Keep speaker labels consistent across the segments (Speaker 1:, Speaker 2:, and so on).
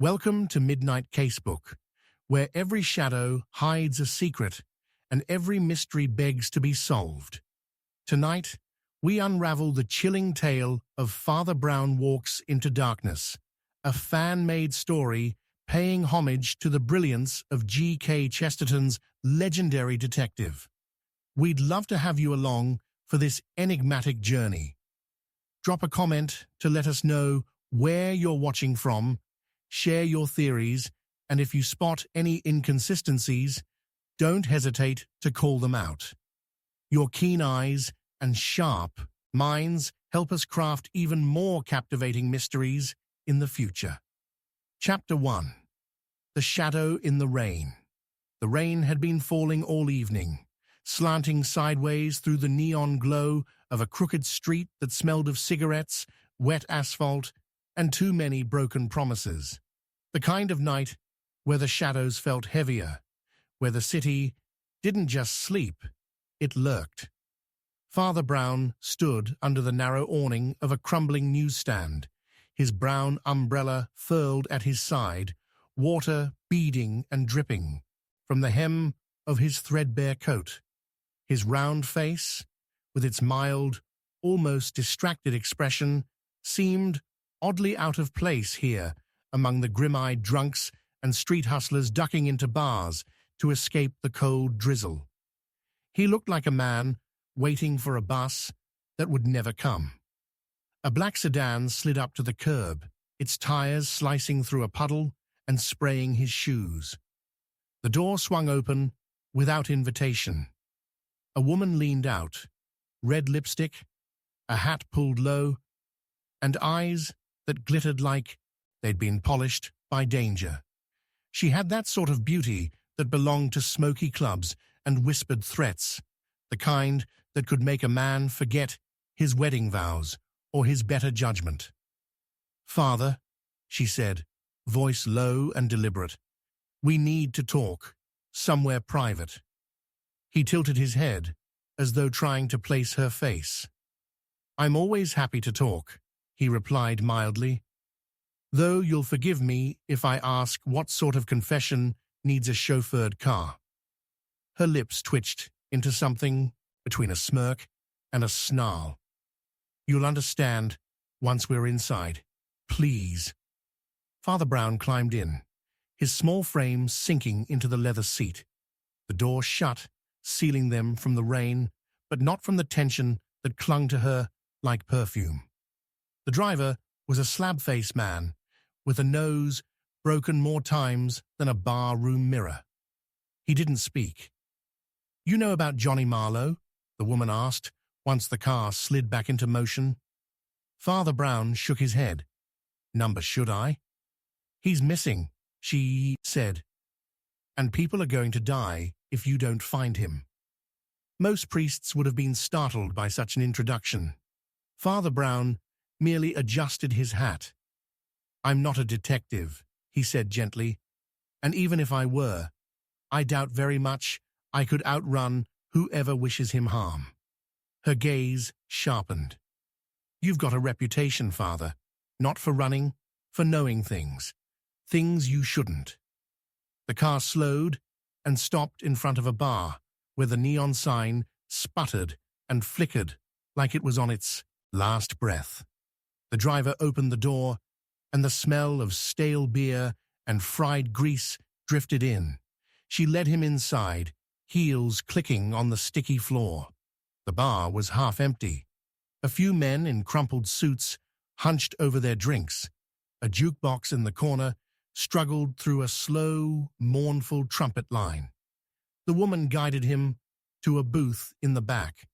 Speaker 1: Welcome to Midnight Casebook, where every shadow hides a secret and every mystery begs to be solved. Tonight, we unravel the chilling tale of Father Brown Walks into Darkness, a fan-made story paying homage to the brilliance of G.K. Chesterton's legendary detective. We'd love to have you along for this enigmatic journey. Drop a comment to let us know where you're watching from, share your theories, and if you spot any inconsistencies, don't hesitate to call them out. Your keen eyes and sharp minds help us craft even more captivating mysteries in the future. Chapter 1. The Shadow in the Rain. The rain had been falling all evening, slanting sideways through the neon glow of a crooked street that smelled of cigarettes, wet asphalt, and too many broken promises. The kind of night where the shadows felt heavier, where the city didn't just sleep, it lurked. Father Brown stood under the narrow awning of a crumbling newsstand, his brown umbrella furled at his side, water beading and dripping from the hem of his threadbare coat. His round face, with its mild, almost distracted expression, seemed oddly out of place here among the grim-eyed drunks and street hustlers ducking into bars to escape the cold drizzle. He looked like a man waiting for a bus that would never come. A black sedan slid up to the curb, its tires slicing through a puddle and spraying his shoes. The door swung open without invitation. A woman leaned out, red lipstick, a hat pulled low, and eyes that glittered like they'd been polished by danger. She had that sort of beauty that belonged to smoky clubs and whispered threats, the kind that could make a man forget his wedding vows or his better judgment. "Father," she said, voice low and deliberate, "we need to talk, somewhere private." He tilted his head, as though trying to place her face. "I'm always happy to talk," he replied mildly, "though you'll forgive me if I ask what sort of confession needs a chauffeured car." Her lips twitched into something between a smirk and a snarl. "You'll understand once we're inside. Please." Father Brown climbed in, his small frame sinking into the leather seat. The door shut, sealing them from the rain, but not from the tension that clung to her like perfume. The driver was a slab-faced man, with a nose broken more times than a bar-room mirror. He didn't speak. "You know about Johnny Marlowe?" the woman asked, once the car slid back into motion. Father Brown shook his head. "Number should I?" "He's missing," she said, "and people are going to die if you don't find him." Most priests would have been startled by such an introduction. Father Brown merely adjusted his hat. "I'm not a detective," he said gently, "and even if I were, I doubt very much I could outrun whoever wishes him harm." Her gaze sharpened. "You've got a reputation, Father, not for running, for knowing things you shouldn't." The car slowed and stopped in front of a bar where the neon sign sputtered and flickered like it was on its last breath. The driver opened the door, and the smell of stale beer and fried grease drifted in. She led him inside, heels clicking on the sticky floor. The bar was half empty. A few men in crumpled suits hunched over their drinks. A jukebox in the corner struggled through a slow, mournful trumpet line. The woman guided him to a booth in the back,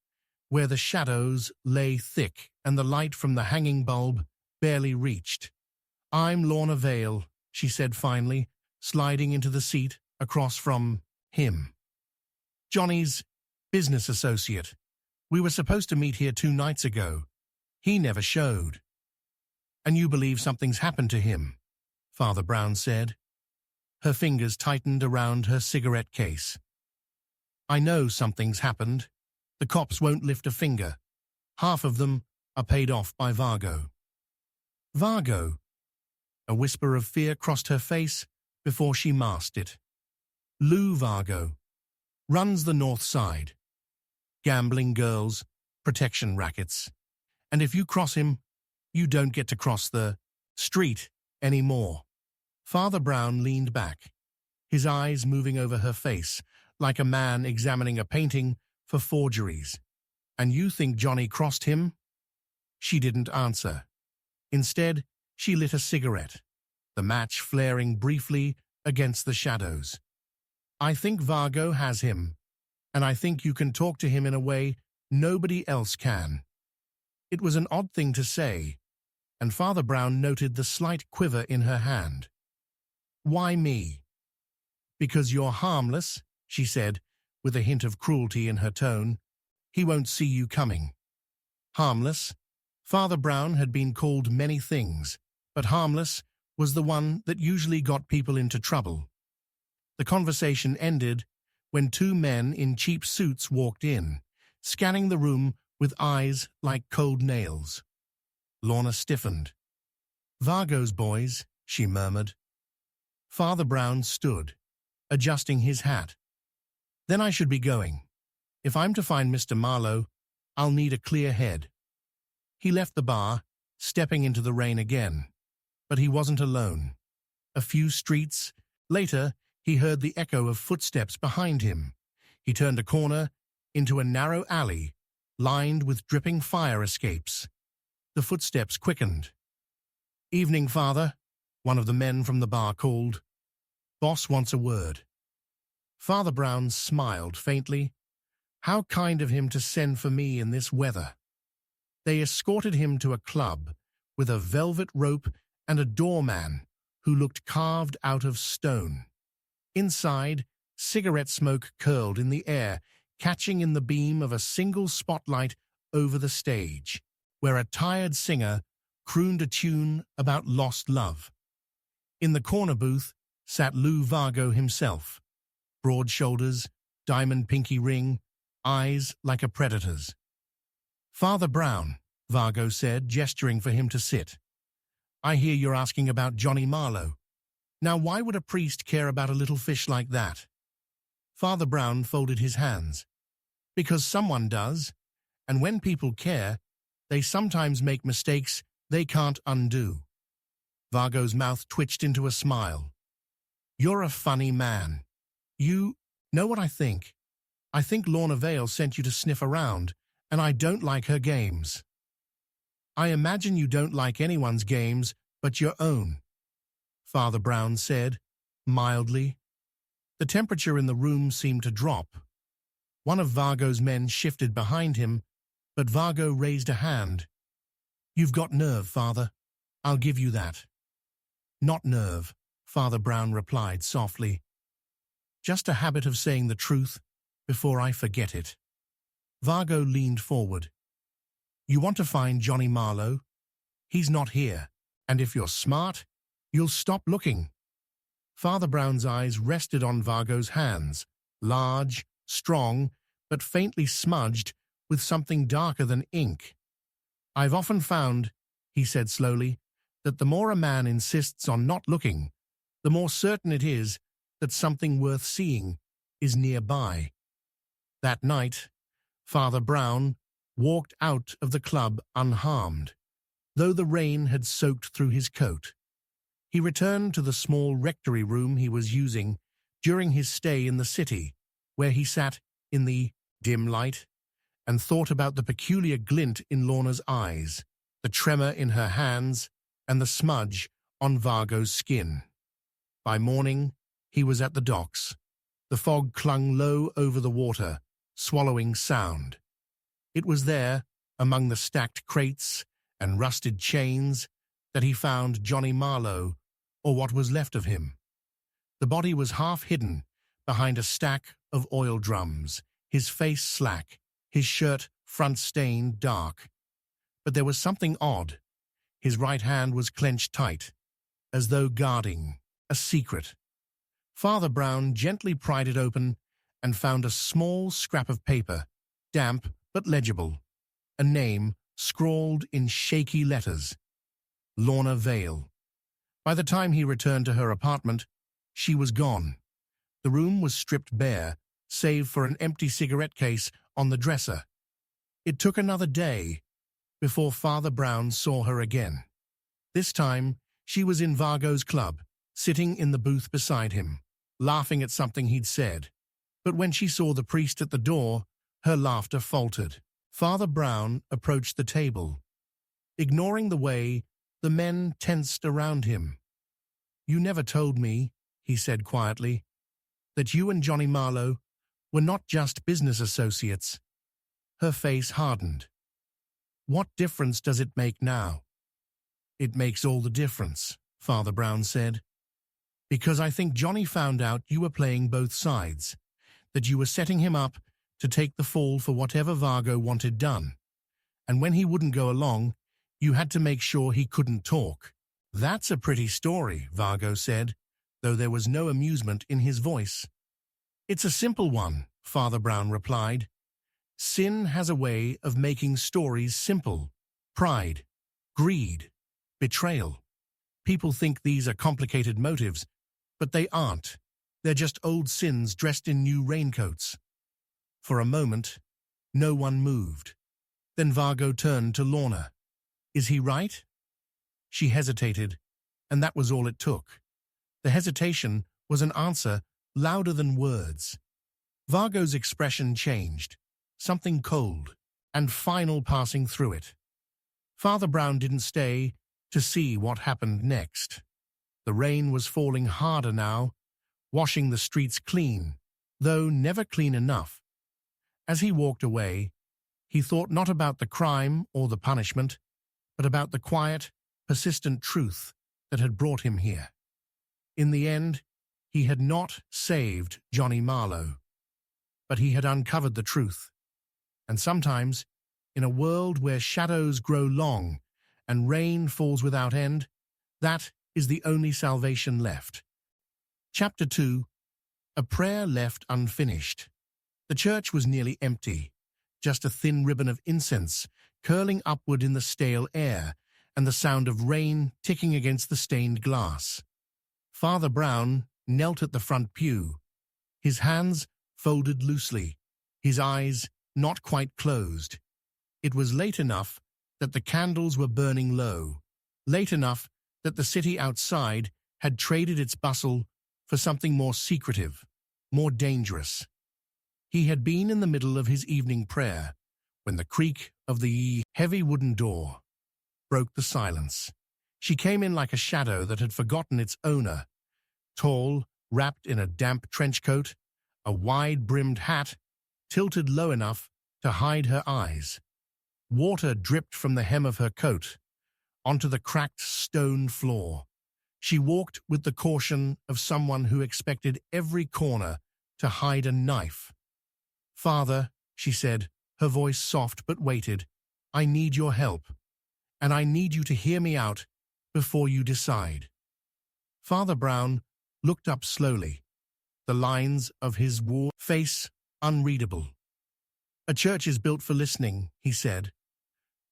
Speaker 1: where the shadows lay thick and the light from the hanging bulb barely reached. "I'm Lorna Vale," she said finally, sliding into the seat across from him. "Johnny's business associate. We were supposed to meet here 2 nights ago. He never showed." "And you believe something's happened to him?" Father Brown said. Her fingers tightened around her cigarette case. "I know something's happened. The cops won't lift a finger. Half of them are paid off by Vargo." "Vargo?" A whisper of fear crossed her face before she masked it. Lou Vargo. Runs the north side. Gambling girls, protection rackets. And if you cross him, you don't get to cross the street anymore. Father Brown leaned back, his eyes moving over her face, like a man examining a painting for forgeries. And you think Johnny crossed him? She didn't answer. Instead, she lit a cigarette, the match flaring briefly against the shadows. I think Vargo has him, and I think you can talk to him in a way nobody else can. It was an odd thing to say, and Father Brown noted the slight quiver in her hand. Why me? Because you're harmless, she said, with a hint of cruelty in her tone. He won't see you coming. Harmless? Father Brown had been called many things, but harmless was the one that usually got people into trouble. The conversation ended when two men in cheap suits walked in, scanning the room with eyes like cold nails. Lorna stiffened. Vargo's boys, she murmured. Father Brown stood, adjusting his hat. Then I should be going. If I'm to find Mr. Marlowe, I'll need a clear head. He left the bar, stepping into the rain again. But he wasn't alone. A few streets later, he heard the echo of footsteps behind him. He turned a corner into a narrow alley, lined with dripping fire escapes. The footsteps quickened. Evening, Father, one of the men from the bar called. Boss wants a word. Father Brown smiled faintly. How kind of him to send for me in this weather. They escorted him to a club with a velvet rope and a doorman who looked carved out of stone. Inside, cigarette smoke curled in the air, catching in the beam of a single spotlight over the stage, where a tired singer crooned a tune about lost love. In the corner booth sat Lou Vargo himself, broad shoulders, diamond pinky ring, eyes like a predator's. Father Brown, Vargo said, gesturing for him to sit. I hear you're asking about Johnny Marlowe. Now why would a priest care about a little fish like that? Father Brown folded his hands. Because someone does, and when people care, they sometimes make mistakes they can't undo. Vargo's mouth twitched into a smile. You're a funny man. You know what I think? I think Lorna Vale sent you to sniff around, and I don't like her games. I imagine you don't like anyone's games but your own, Father Brown said, mildly. The temperature in the room seemed to drop. One of Vargo's men shifted behind him, but Vargo raised a hand. You've got nerve, Father. I'll give you that. Not nerve, Father Brown replied softly. Just a habit of saying the truth before I forget it. Vargo leaned forward. You want to find Johnny Marlowe? He's not here, and if you're smart, you'll stop looking. Father Brown's eyes rested on Vargo's hands, large, strong, but faintly smudged with something darker than ink. I've often found, he said slowly, that the more a man insists on not looking, the more certain it is that something worth seeing is nearby. That night, Father Brown walked out of the club unharmed, though the rain had soaked through his coat. He returned to the small rectory room he was using during his stay in the city, where he sat in the dim light and thought about the peculiar glint in Lorna's eyes, the tremor in her hands, and the smudge on Vargo's skin. By morning, he was at the docks. The fog clung low over the water, swallowing sound. It was there, among the stacked crates and rusted chains, that he found Johnny Marlowe, or what was left of him. The body was half hidden behind a stack of oil drums, his face slack, his shirt front-stained dark. But there was something odd. His right hand was clenched tight, as though guarding a secret. Father Brown gently pried it open and found a small scrap of paper, damp but legible, a name scrawled in shaky letters. Lorna Vale. By the time he returned to her apartment, she was gone. The room was stripped bare, save for an empty cigarette case on the dresser. It took another day before Father Brown saw her again. This time, she was in Vargo's club, sitting in the booth beside him, laughing at something he'd said. But when she saw the priest at the door, her laughter faltered. Father Brown approached the table, ignoring the way the men tensed around him. "You never told me," he said quietly, "that you and Johnny Marlowe were not just business associates." Her face hardened. "What difference does it make now?" "It makes all the difference," Father Brown said. "Because I think Johnny found out you were playing both sides, that you were setting him up to take the fall for whatever Vargo wanted done. And when he wouldn't go along, you had to make sure he couldn't talk." "That's a pretty story," Vargo said, though there was no amusement in his voice. "It's a simple one," Father Brown replied. "Sin has a way of making stories simple. Pride, greed, betrayal. People think these are complicated motives, but they aren't. They're just old sins dressed in new raincoats." For a moment, no one moved. Then Vargo turned to Lorna. "Is he right?" She hesitated, and that was all it took. The hesitation was an answer louder than words. Vargo's expression changed, something cold and final passing through it. Father Brown didn't stay to see what happened next. The rain was falling harder now, washing the streets clean, though never clean enough. As he walked away, he thought not about the crime or the punishment, but about the quiet, persistent truth that had brought him here. In the end, he had not saved Johnny Marlowe, but he had uncovered the truth. And sometimes, in a world where shadows grow long and rain falls without end, that is the only salvation left. Chapter 2. A prayer left unfinished. The church was nearly empty, just a thin ribbon of incense curling upward in the stale air and the sound of rain ticking against the stained glass. Father Brown knelt at the front pew, his hands folded loosely, his eyes not quite closed. It was late enough that the candles were burning low, late enough that the city outside had traded its bustle for something more secretive, more dangerous. He had been in the middle of his evening prayer when the creak of the heavy wooden door broke the silence. She came in like a shadow that had forgotten its owner, tall, wrapped in a damp trench coat, a wide-brimmed hat tilted low enough to hide her eyes. Water dripped from the hem of her coat onto the cracked stone floor. She walked with the caution of someone who expected every corner to hide a knife. "Father," she said, her voice soft but weighted, "I need your help, and I need you to hear me out before you decide." Father Brown looked up slowly, the lines of his worn face unreadable. "A church is built for listening," he said,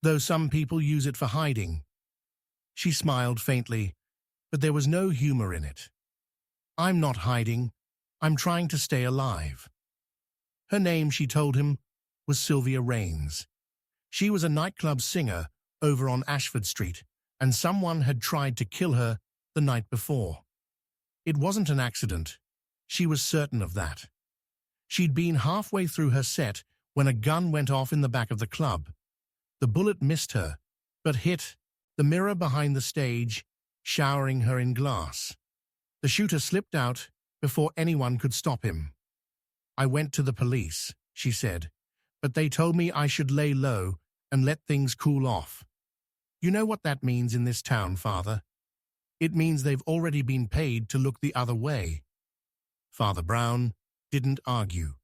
Speaker 1: "though some people use it for hiding." She smiled faintly, but there was no humor in it. "I'm not hiding. I'm trying to stay alive." Her name, she told him, was Sylvia Raines. She was a nightclub singer over on Ashford Street, and someone had tried to kill her the night before. It wasn't an accident. She was certain of that. She'd been halfway through her set when a gun went off in the back of the club. The bullet missed her, but hit the mirror behind the stage, showering her in glass. The shooter slipped out before anyone could stop him. "I went to the police," she said, "but they told me I should lay low and let things cool off. You know what that means in this town, Father? It means they've already been paid to look the other way." Father Brown didn't argue.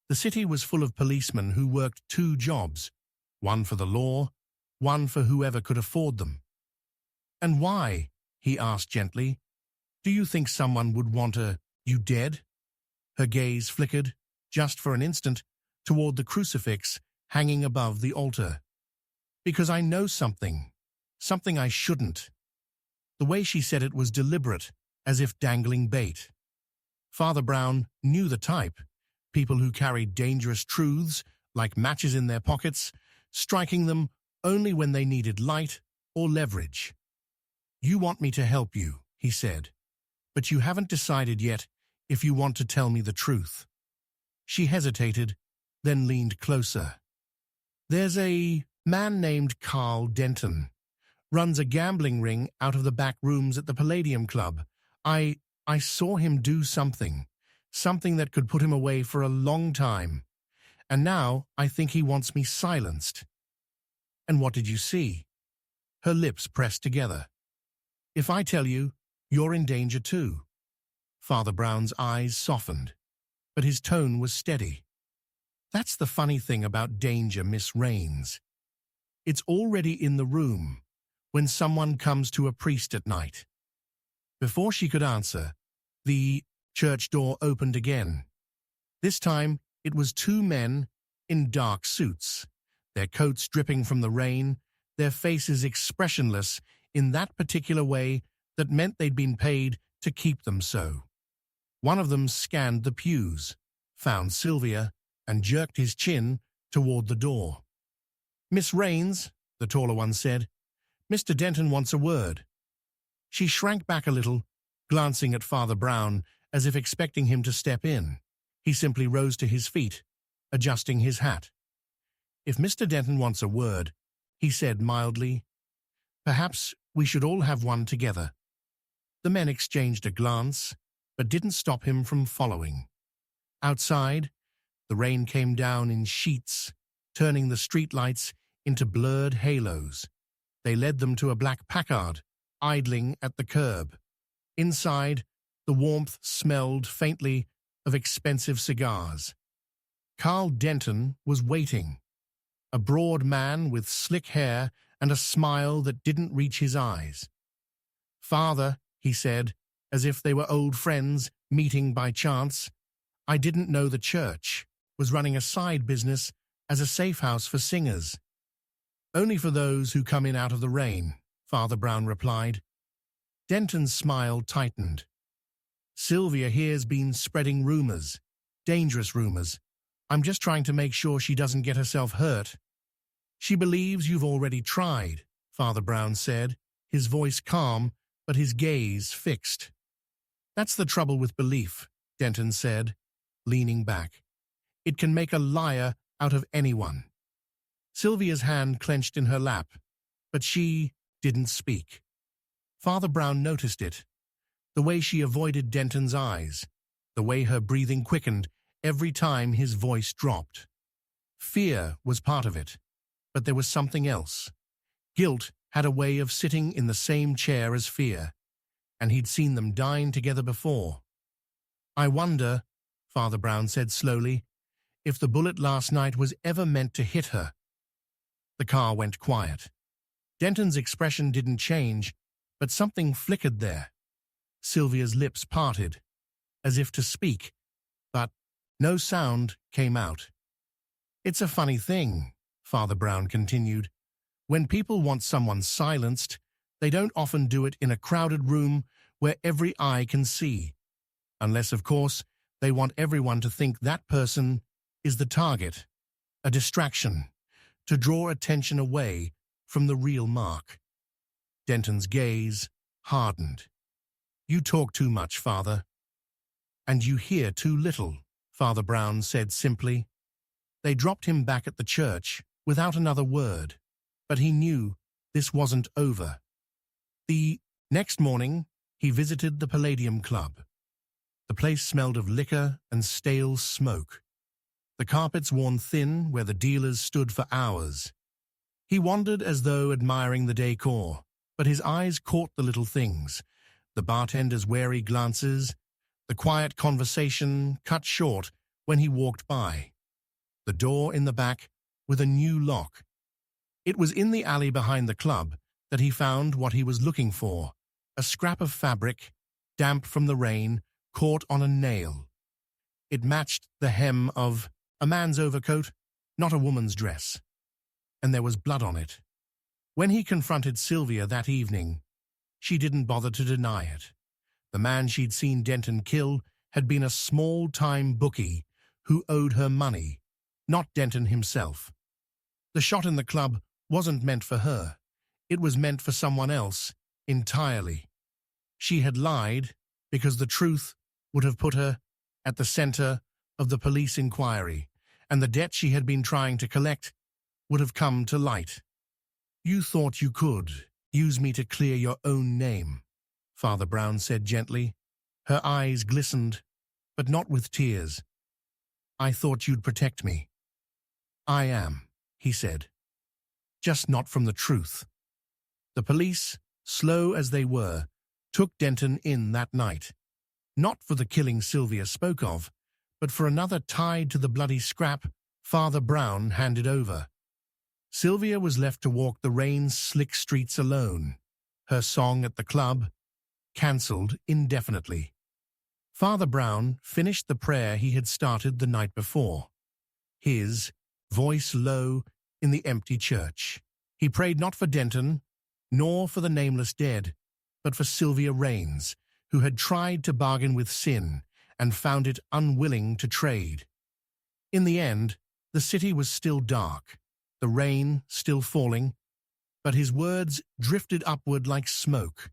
Speaker 1: The city was full of policemen who worked two jobs, one for the law, one for whoever could afford them. "And why?" he asked gently. "Do you think someone would want you dead?" Her gaze flickered, just for an instant, toward the crucifix hanging above the altar. "Because I know something I shouldn't." The way she said it was deliberate, as if dangling bait. Father Brown knew the type, people who carried dangerous truths, like matches in their pockets, striking them only when they needed light or leverage. "You want me to help you," he said, "but you haven't decided yet if you want to tell me the truth." She hesitated, then leaned closer. "There's a man named Carl Denton. Runs a gambling ring out of the back rooms at the Palladium Club. I saw him do something that could put him away for a long time. And now I think he wants me silenced." "And what did you see?" Her lips pressed together. "If I tell you, you're in danger too." Father Brown's eyes softened, but his tone was steady. "That's the funny thing about danger, Miss Rains. It's already in the room when someone comes to a priest at night." Before she could answer, the church door opened again. This time it was two men in dark suits, their coats dripping from the rain, their faces expressionless in that particular way that meant they'd been paid to keep them so. One of them scanned the pews, found Sylvia, and jerked his chin toward the door. "Miss Rains," the taller one said, "Mr. Denton wants a word." She shrank back a little, glancing at Father Brown as if expecting him to step in. He simply rose to his feet, adjusting his hat. "If Mr. Denton wants a word," he said mildly, "perhaps we should all have one together." The men exchanged a glance, but didn't stop him from following. Outside, the rain came down in sheets, turning the streetlights into blurred halos. They led them to a black Packard, idling at the curb. Inside, the warmth smelled faintly of expensive cigars. Carl Denton was waiting, a broad man with slick hair and a smile that didn't reach his eyes. "Father," he said, as if they were old friends meeting by chance, "I didn't know the church was running a side business as a safe house for singers." "Only for those who come in out of the rain," Father Brown replied. Denton's smile tightened. "Sylvia here's been spreading rumors, dangerous rumors. I'm just trying to make sure she doesn't get herself hurt." "She believes you've already tried," Father Brown said, his voice calm, but his gaze fixed. "That's the trouble with belief," Denton said, leaning back. "It can make a liar out of anyone." Sylvia's hand clenched in her lap, but she didn't speak. Father Brown noticed it, the way she avoided Denton's eyes, the way her breathing quickened every time his voice dropped. Fear was part of it, but there was something else. Guilt had a way of sitting in the same chair as fear, and he'd seen them dine together before. "I wonder," Father Brown said slowly, "if the bullet last night was ever meant to hit her." The car went quiet. Denton's expression didn't change, but something flickered there. Sylvia's lips parted, as if to speak, but no sound came out. "It's a funny thing," Father Brown continued. "When people want someone silenced, they don't often do it in a crowded room where every eye can see. Unless, of course, they want everyone to think that person is the target, a distraction, to draw attention away from the real mark." Denton's gaze hardened. "You talk too much, Father." "And you hear too little," Father Brown said simply. They dropped him back at the church without another word, but he knew this wasn't over. The next morning, he visited the Palladium Club. The place smelled of liquor and stale smoke. The carpets worn thin where the dealers stood for hours. He wandered as though admiring the decor, but his eyes caught the little things, the bartender's wary glances, the quiet conversation cut short when he walked by, the door in the back with a new lock. It was in the alley behind the club that he found what he was looking for, a scrap of fabric, damp from the rain, caught on a nail. It matched the hem of a man's overcoat, not a woman's dress, and there was blood on it. When he confronted Sylvia that evening, she didn't bother to deny it. The man she'd seen Denton kill had been a small-time bookie who owed her money, not Denton himself. The shot in the club wasn't meant for her. It was meant for someone else entirely. She had lied because the truth would have put her at the center of the police inquiry, and the debt she had been trying to collect would have come to light. "You thought you could use me to clear your own name," Father Brown said gently. Her eyes glistened, but not with tears. "I thought you'd protect me." "I am," he said. "Just not from the truth." The police, slow as they were, took Denton in that night. Not for the killing Sylvia spoke of, but for another tied to the bloody scrap Father Brown handed over. Sylvia was left to walk the rain-slick streets alone, her song at the club cancelled indefinitely. Father Brown finished the prayer he had started the night before, his voice low in the empty church. He prayed not for Denton, nor for the nameless dead, but for Sylvia Raines, who had tried to bargain with sin and found it unwilling to trade. In the end, the city was still dark, the rain still falling, but his words drifted upward like smoke,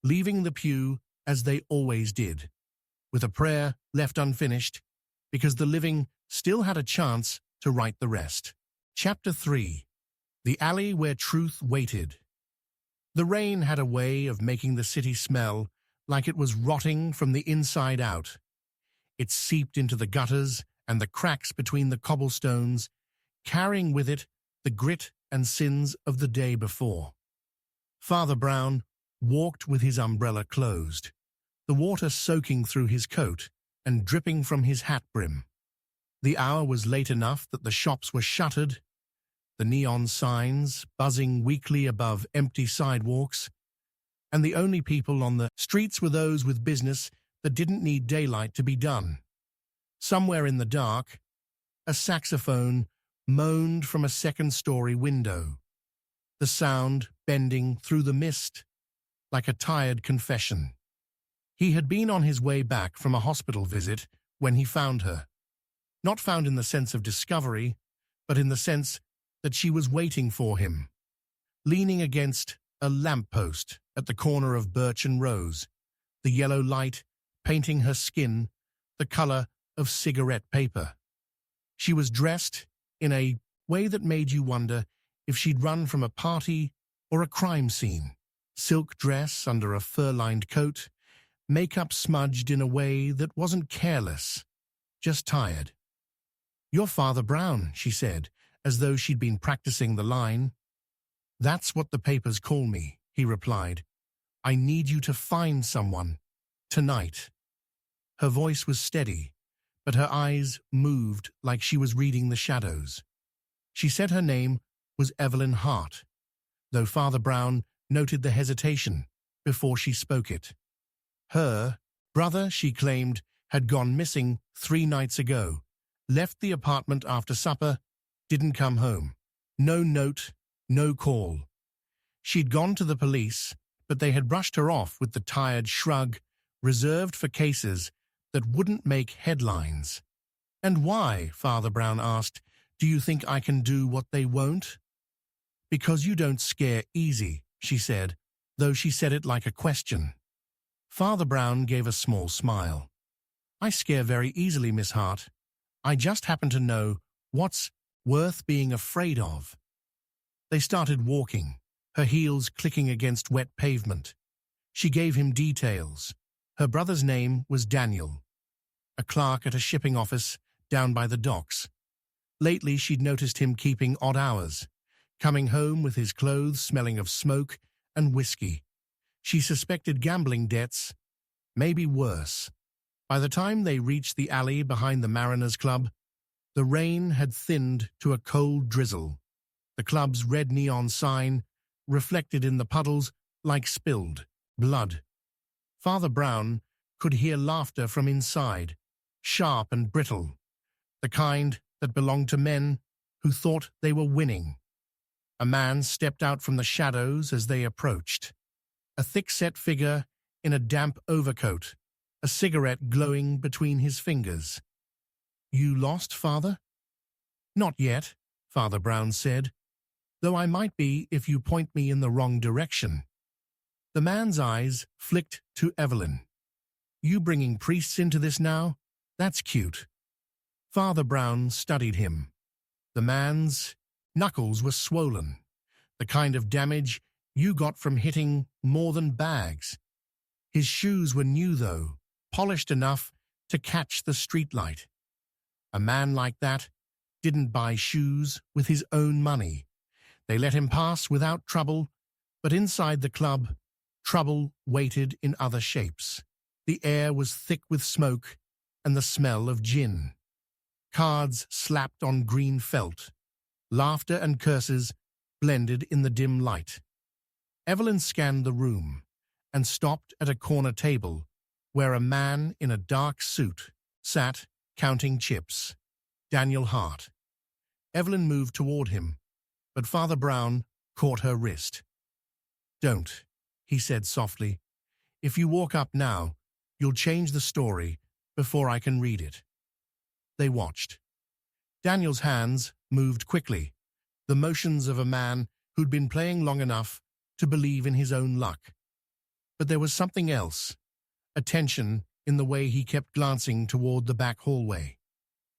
Speaker 1: leaving the pew as they always did, with a prayer left unfinished, because the living still had a chance to write the rest. Chapter 3. The Alley Where Truth Waited. The rain had a way of making the city smell like it was rotting from the inside out. It seeped into the gutters and the cracks between the cobblestones, carrying with it the grit and sins of the day before. Father Brown walked with his umbrella closed, the water soaking through his coat and dripping from his hat brim. The hour was late enough that the shops were shuttered, the neon signs buzzing weakly above empty sidewalks, and the only people on the streets were those with business that didn't need daylight to be done. Somewhere in the dark, a saxophone moaned from a second-story window, the sound bending through the mist like a tired confession. He had been on his way back from a hospital visit when he found her. Not found in the sense of discovery, but in the sense that she was waiting for him, leaning against a lamppost at the corner of Birch and Rose, the yellow light painting her skin the color of cigarette paper. She was dressed in a way that made you wonder if she'd run from a party or a crime scene. Silk dress under a fur-lined coat, makeup smudged in a way that wasn't careless, just tired. "You're Father Brown," she said, as though she'd been practicing the line. "That's what the papers call me," he replied. "I need you to find someone. Tonight." Her voice was steady, but her eyes moved like she was reading the shadows. She said her name was Evelyn Hart, though Father Brown noted the hesitation before she spoke it. Her brother, she claimed, had gone missing 3 nights ago, left the apartment after supper, didn't come home. No note, no call. She'd gone to the police, but they had brushed her off with the tired shrug reserved for cases that wouldn't make headlines. "And why," Father Brown asked, "do you think I can do what they won't?" "Because you don't scare easy," she said, though she said it like a question. Father Brown gave a small smile. "I scare very easily, Miss Hart. I just happen to know what's worth being afraid of." They started walking, her heels clicking against wet pavement. She gave him details. Her brother's name was Daniel, a clerk at a shipping office down by the docks. Lately she'd noticed him keeping odd hours, coming home with his clothes smelling of smoke and whiskey. She suspected gambling debts, maybe worse. By the time they reached the alley behind the Mariners Club, the rain had thinned to a cold drizzle. The club's red neon sign reflected in the puddles like spilled blood. Father Brown could hear laughter from inside, sharp and brittle, the kind that belonged to men who thought they were winning. A man stepped out from the shadows as they approached. a thick-set figure in a damp overcoat, a cigarette glowing between his fingers. "You lost, Father?" "Not yet," Father Brown said, "though I might be if you point me in the wrong direction." The man's eyes flicked to Evelyn. "You bringing priests into this now? That's cute." Father Brown studied him. The man's knuckles were swollen, the kind of damage you got from hitting more than bags. His shoes were new, though, polished enough to catch the streetlight. A man like that didn't buy shoes with his own money. They let him pass without trouble, but inside the club, trouble waited in other shapes. The air was thick with smoke and the smell of gin. Cards slapped on green felt. Laughter and curses blended in the dim light. Evelyn scanned the room and stopped at a corner table where a man in a dark suit sat counting chips. Daniel Hart. Evelyn moved toward him, but Father Brown caught her wrist. "Don't," he said softly. "If you walk up now, you'll change the story before I can read it." They watched. Daniel's hands moved quickly, the motions of a man who'd been playing long enough to believe in his own luck. But there was something else, a tension in the way he kept glancing toward the back hallway.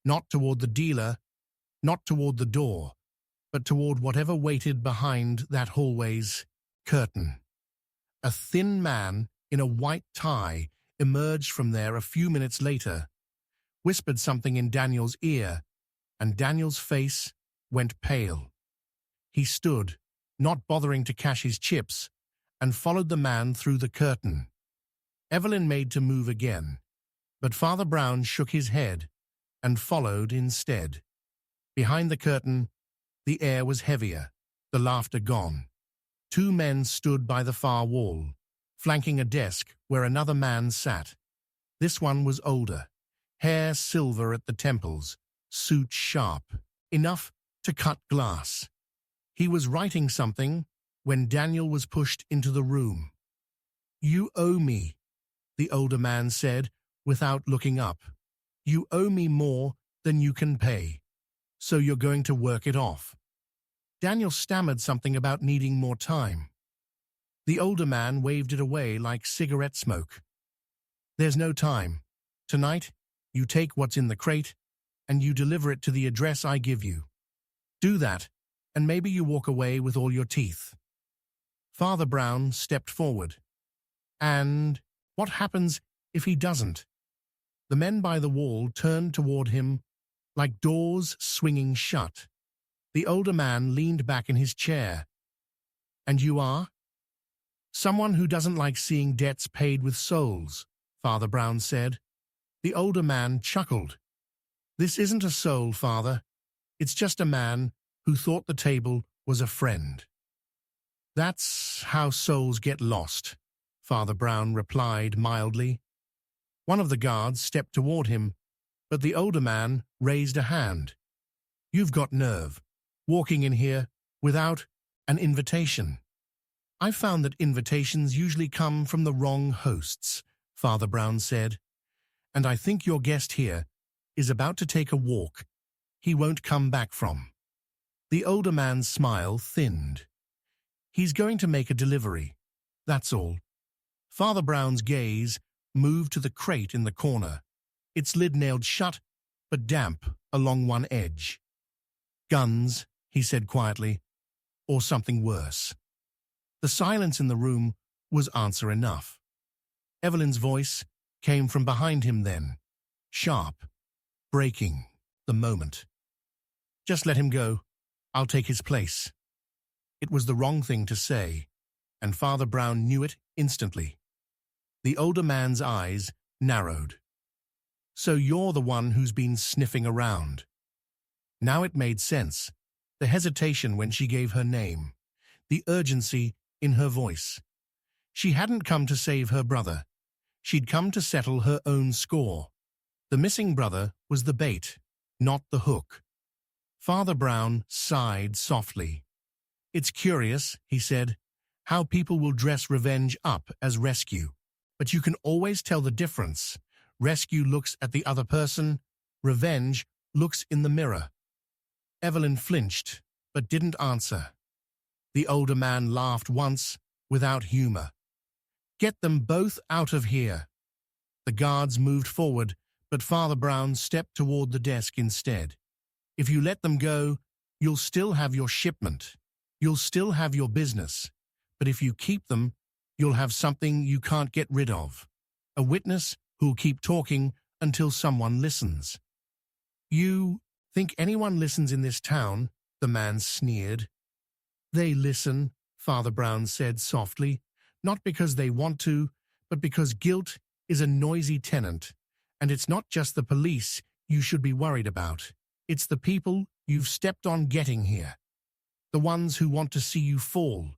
Speaker 1: Not toward the dealer, not toward the door, but toward whatever waited behind that hallway's curtain. A thin man in a white tie emerged from there a few minutes later, whispered something in Daniel's ear, and Daniel's face went pale. He stood, not bothering to cash his chips, and followed the man through the curtain. Evelyn made to move again, but Father Brown shook his head and followed instead. Behind the curtain, the air was heavier, the laughter gone. Two men stood by the far wall, flanking a desk where another man sat. This one was older, hair silver at the temples, suit sharp, enough to cut glass. He was writing something when Daniel was pushed into the room. "You owe me," the older man said without looking up. "You owe me more than you can pay, so you're going to work it off." Daniel stammered something about needing more time. The older man waved it away like cigarette smoke. "There's no time. Tonight, you take what's in the crate and you deliver it to the address I give you. Do that, and maybe you walk away with all your teeth." Father Brown stepped forward. "And what happens if he doesn't?" The men by the wall turned toward him like doors swinging shut. The older man leaned back in his chair. "And you are?" "Someone who doesn't like seeing debts paid with souls," Father Brown said. The older man chuckled. "This isn't a soul, Father. It's just a man who thought the table was a friend." "That's how souls get lost," Father Brown replied mildly. One of the guards stepped toward him, but the older man raised a hand. "You've got nerve, walking in here without an invitation." "I've found that invitations usually come from the wrong hosts," Father Brown said. "And I think your guest here is about to take a walk he won't come back from." The older man's smile thinned. "He's going to make a delivery, that's all." Father Brown's gaze moved to the crate in the corner, its lid nailed shut but damp along one edge. "Guns," he said quietly, "or something worse." The silence in the room was answer enough. Evelyn's voice came from behind him then, sharp, breaking the moment. "Just let him go. I'll take his place." It was the wrong thing to say, and Father Brown knew it instantly. The older man's eyes narrowed. "So you're the one who's been sniffing around." Now it made sense, the hesitation when she gave her name, the urgency in her voice. She hadn't come to save her brother. She'd come to settle her own score. The missing brother was the bait, not the hook. Father Brown sighed softly. "It's curious," he said, how people will dress revenge up as rescue. But you can always tell the difference. Rescue looks at the other person, revenge looks in the mirror. Evelyn flinched, but didn't answer. The older man laughed once, without humor. "Get them both out of here." The guards moved forward, but Father Brown stepped toward the desk instead. "If you let them go, you'll still have your shipment. You'll still have your business. But if you keep them, you'll have something you can't get rid of. A witness who'll keep talking until someone listens." "You think anyone listens in this town?" the man sneered. "They listen," Father Brown said softly, "not because they want to, but because guilt is a noisy tenant, and it's not just the police you should be worried about. It's the people you've stepped on getting here. The ones who want to see you fall.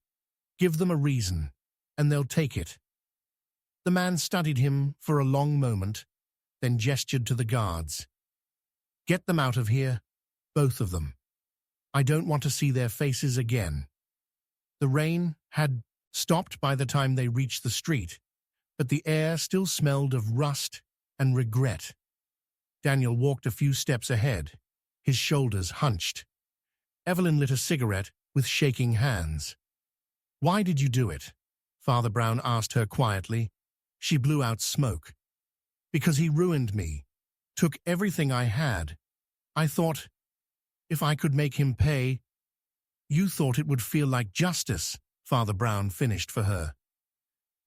Speaker 1: Give them a reason, and they'll take it." The man studied him for a long moment, then gestured to the guards. "Get them out of here, both of them. I don't want to see their faces again." The rain had stopped by the time they reached the street, but the air still smelled of rust and regret. Daniel walked a few steps ahead, his shoulders hunched. Evelyn lit a cigarette with shaking hands. "Why did you do it?" Father Brown asked her quietly. She blew out smoke. "Because he ruined me, took everything I had. I thought, if I could make him pay—" "You thought it would feel like justice," Father Brown finished for her.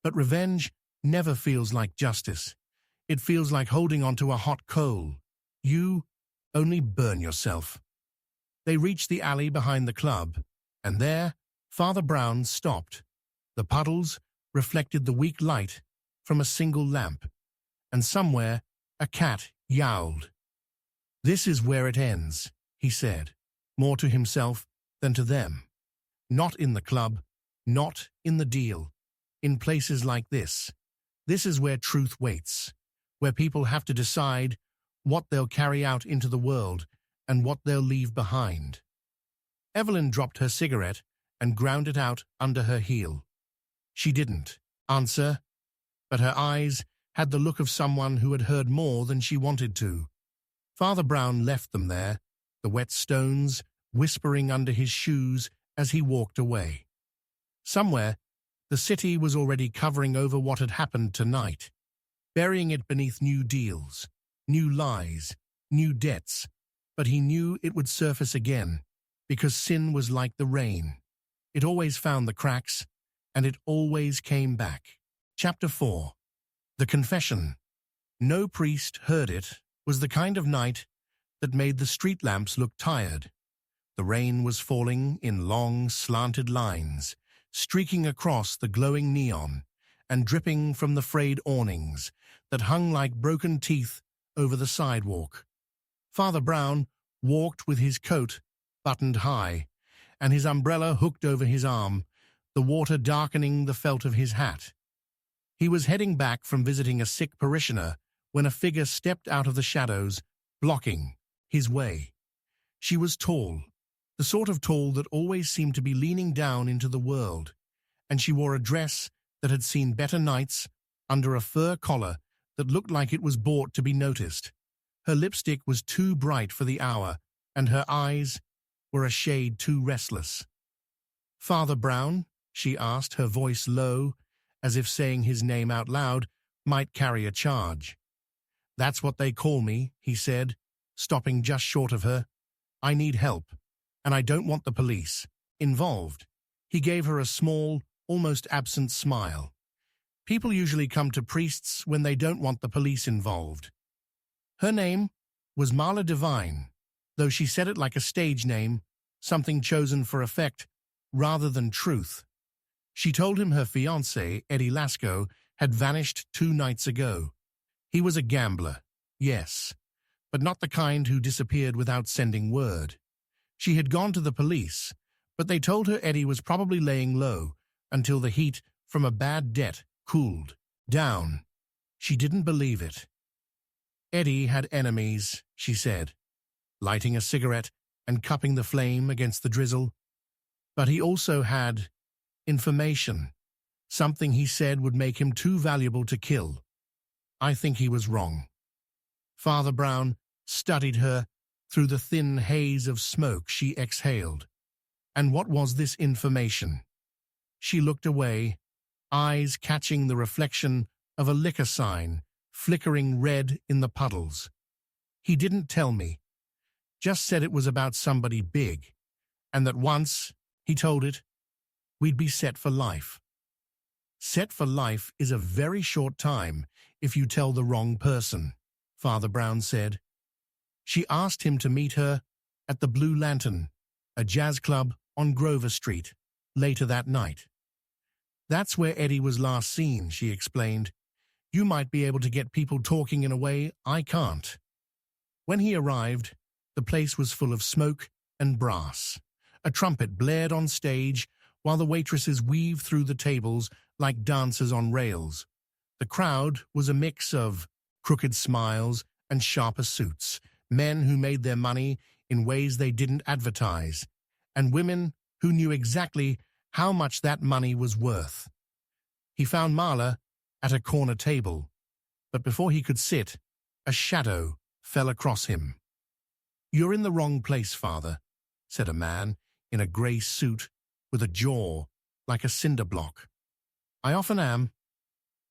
Speaker 1: "But revenge never feels like justice. It feels like holding onto a hot coal. You only burn yourself." They reached the alley behind the club, and there Father Brown stopped. The puddles reflected the weak light from a single lamp, and somewhere a cat yowled. "This is where it ends," he said, more to himself than to them. "Not in the club, not in the deal. In places like this. This is where truth waits, where people have to decide what they'll carry out into the world and what they'll leave behind." Evelyn dropped her cigarette and ground it out under her heel. She didn't answer, but her eyes had the look of someone who had heard more than she wanted to. Father Brown left them there, the wet stones whispering under his shoes as he walked away. Somewhere, the city was already covering over what had happened tonight, burying it beneath new deals, new lies, new debts, but he knew it would surface again, because sin was like the rain. It always found the cracks, and it always came back. Chapter 4. The Confession. No priest heard it was the kind of night that made the street lamps look tired. The rain was falling in long, slanted lines, streaking across the glowing neon and dripping from the frayed awnings that hung like broken teeth over the sidewalk. Father Brown walked with his coat buttoned high and his umbrella hooked over his arm, the water darkening the felt of his hat. He was heading back from visiting a sick parishioner when a figure stepped out of the shadows, blocking his way. She was tall, the sort of tall that always seemed to be leaning down into the world, and she wore a dress that had seen better nights under a fur collar that looked like it was bought to be noticed. Her lipstick was too bright for the hour, and her eyes were a shade too restless. "Father Brown?" she asked, her voice low, as if saying his name out loud might carry a charge. "That's what they call me," he said, stopping just short of her. "I need help, and I don't want the police involved." He gave her a small, almost absent smile. People usually come to priests when they don't want the police involved. Her name was Marla Devine, though she said it like a stage name, something chosen for effect rather than truth. She told him her fiancé, Eddie Lasco, had vanished 2 nights ago. He was a gambler, yes, but not the kind who disappeared without sending word. She had gone to the police, but they told her Eddie was probably laying low until the heat from a bad debt cooled down. She didn't believe it. "Eddie had enemies," she said, lighting a cigarette and cupping the flame against the drizzle. "But he also had information. Something he said would make him too valuable to kill. I think he was wrong. Father Brown studied her through the thin haze of smoke she exhaled. And what was this information? She looked away, eyes catching the reflection of a liquor sign flickering red in the puddles. He didn't tell me, just said it was about somebody big, and that once, he told it, we'd be set for life. Set for life is a very short time if you tell the wrong person, Father Brown said. She asked him to meet her at the Blue Lantern, a jazz club on Grover Street, later that night. That's where Eddie was last seen, she explained. You might be able to get people talking in a way I can't. When he arrived, the place was full of smoke and brass. A trumpet blared on stage while the waitresses weaved through the tables like dancers on rails. The crowd was a mix of crooked smiles and sharper suits, men who made their money in ways they didn't advertise, and women who knew exactly how much that money was worth. He found Marla at a corner table, but before he could sit, a shadow fell across him. "You're in the wrong place, Father," said a man in a grey suit with a jaw like a cinder block. "I often am,"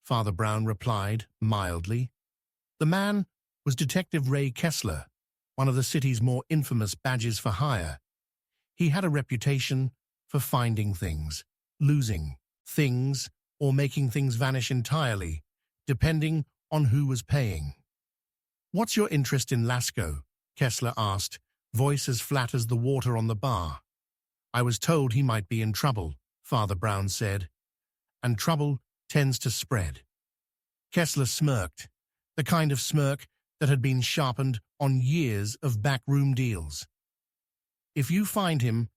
Speaker 1: Father Brown replied mildly. The man was Detective Ray Kessler, one of the city's more infamous badges for hire. He had a reputation for finding things, losing things, or making things vanish entirely, depending on who was paying. "What's your interest in Lasco?" Kessler asked, voice as flat as the water on the bar. "I was told he might be in trouble," Father Brown said. "And trouble tends to spread." Kessler smirked, the kind of smirk that had been sharpened on years of backroom deals. "If you find him,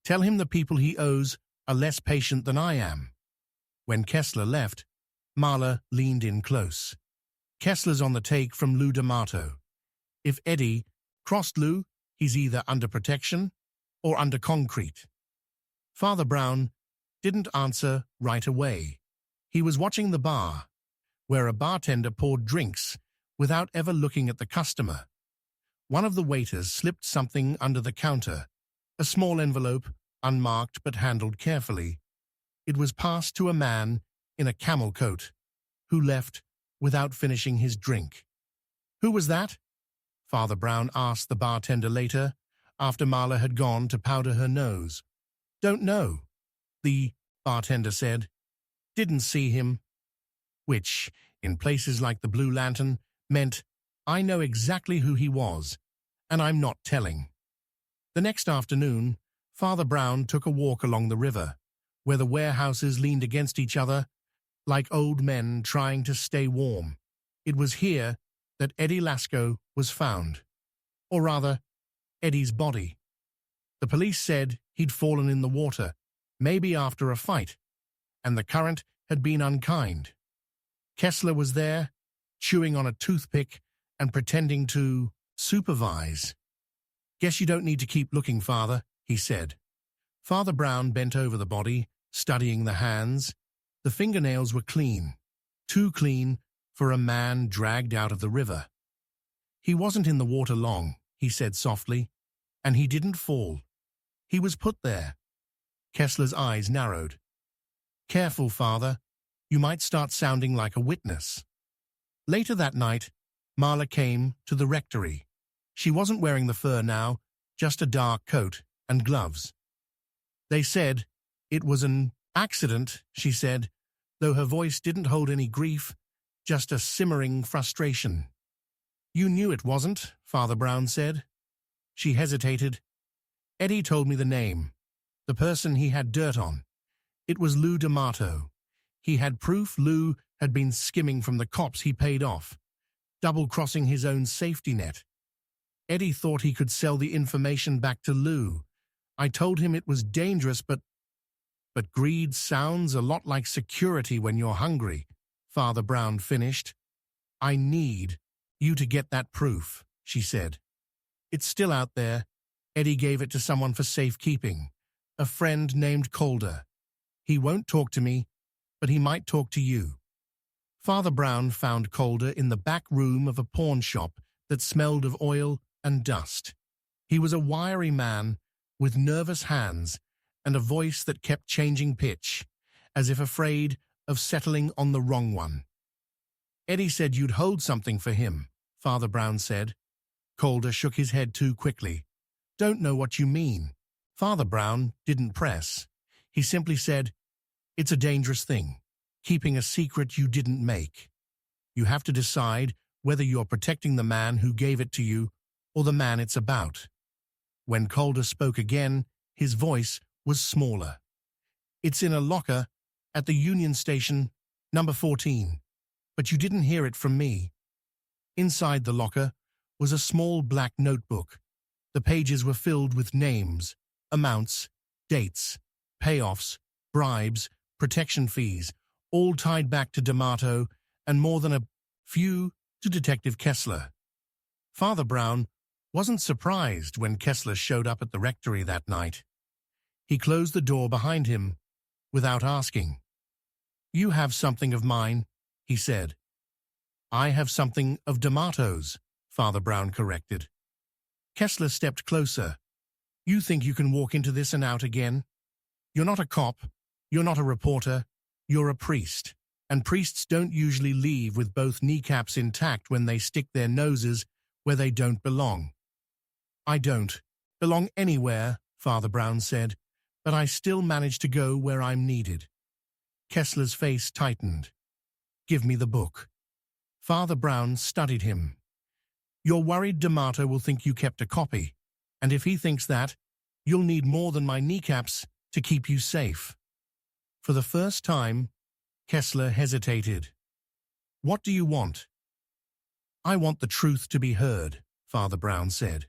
Speaker 1: tell him the people he owes are less patient than I am." When Kessler left, Marla leaned in close. "Kessler's on the take from Lou D'Amato. If Eddie crossed Lou, he's either under protection or under concrete." Father Brown didn't answer right away. He was watching the bar, where a bartender poured drinks without ever looking at the customer. One of the waiters slipped something under the counter, a small envelope, unmarked but handled carefully. It was passed to a man in a camel coat, who left without finishing his drink. "Who was that?" Father Brown asked the bartender later, after Marla had gone to powder her nose. "Don't know," the bartender said. "Didn't see him." Which, in places like the Blue Lantern, meant, I know exactly who he was, and I'm not telling. The next afternoon, Father Brown took a walk along the river, where the warehouses leaned against each other like old men trying to stay warm. It was here that Eddie Lasco was found. Or rather, Eddie's body. The police said he'd fallen in the water, maybe after a fight, and the current had been unkind. Kessler was there, chewing on a toothpick and pretending to supervise. "Guess you don't need to keep looking, Father," he said. Father Brown bent over the body, studying the hands. The fingernails were clean, too clean for a man dragged out of the river. "He wasn't in the water long," he said softly, "and he didn't fall. He was put there." Kessler's eyes narrowed. "Careful, Father. You might start sounding like a witness." Later that night, Marla came to the rectory. She wasn't wearing the fur now, just a dark coat and gloves. "They said it was an accident," she said, though her voice didn't hold any grief, just a simmering frustration. "You knew it wasn't," Father Brown said. She hesitated. "Eddie told me the name, the person he had dirt on. It was Lou D'Amato. He had proof Lou had been skimming from the cops he paid off, double-crossing his own safety net. Eddie thought he could sell the information back to Lou. I told him it was dangerous, but greed sounds a lot like security when you're hungry," Father Brown finished. "I need you to get that proof," she said. "It's still out there. Eddie gave it to someone for safekeeping, a friend named Calder. He won't talk to me, but he might talk to you. Father Brown found Calder in the back room of a pawn shop that smelled of oil and dust. He was a wiry man with nervous hands and a voice that kept changing pitch, as if afraid of settling on the wrong one. Eddie said you'd hold something for him, Father Brown said. Calder shook his head too quickly. Don't know what you mean. Father Brown didn't press. He simply said, it's a dangerous thing, keeping a secret you didn't make. You have to decide whether you're protecting the man who gave it to you or the man it's about. When Calder spoke again, his voice was smaller. It's in a locker at the Union Station, number 14. But you didn't hear it from me. Inside the locker was a small black notebook. The pages were filled with names, amounts, dates, payoffs, bribes, protection fees, all tied back to D'Amato and more than a few to Detective Kessler. Father Brown wasn't surprised when Kessler showed up at the rectory that night. He closed the door behind him without asking. You have something of mine, he said. I have something of D'Amato's, Father Brown corrected. Kessler stepped closer. You think you can walk into this and out again? You're not a cop, you're not a reporter, you're a priest. And priests don't usually leave with both kneecaps intact when they stick their noses where they don't belong. I don't belong anywhere, Father Brown said, but I still manage to go where I'm needed. Kessler's face tightened. Give me the book. Father Brown studied him. You're worried D'Amato will think you kept a copy, and if he thinks that, you'll need more than my kneecaps to keep you safe. For the first time, Kessler hesitated. What do you want? I want the truth to be heard, Father Brown said.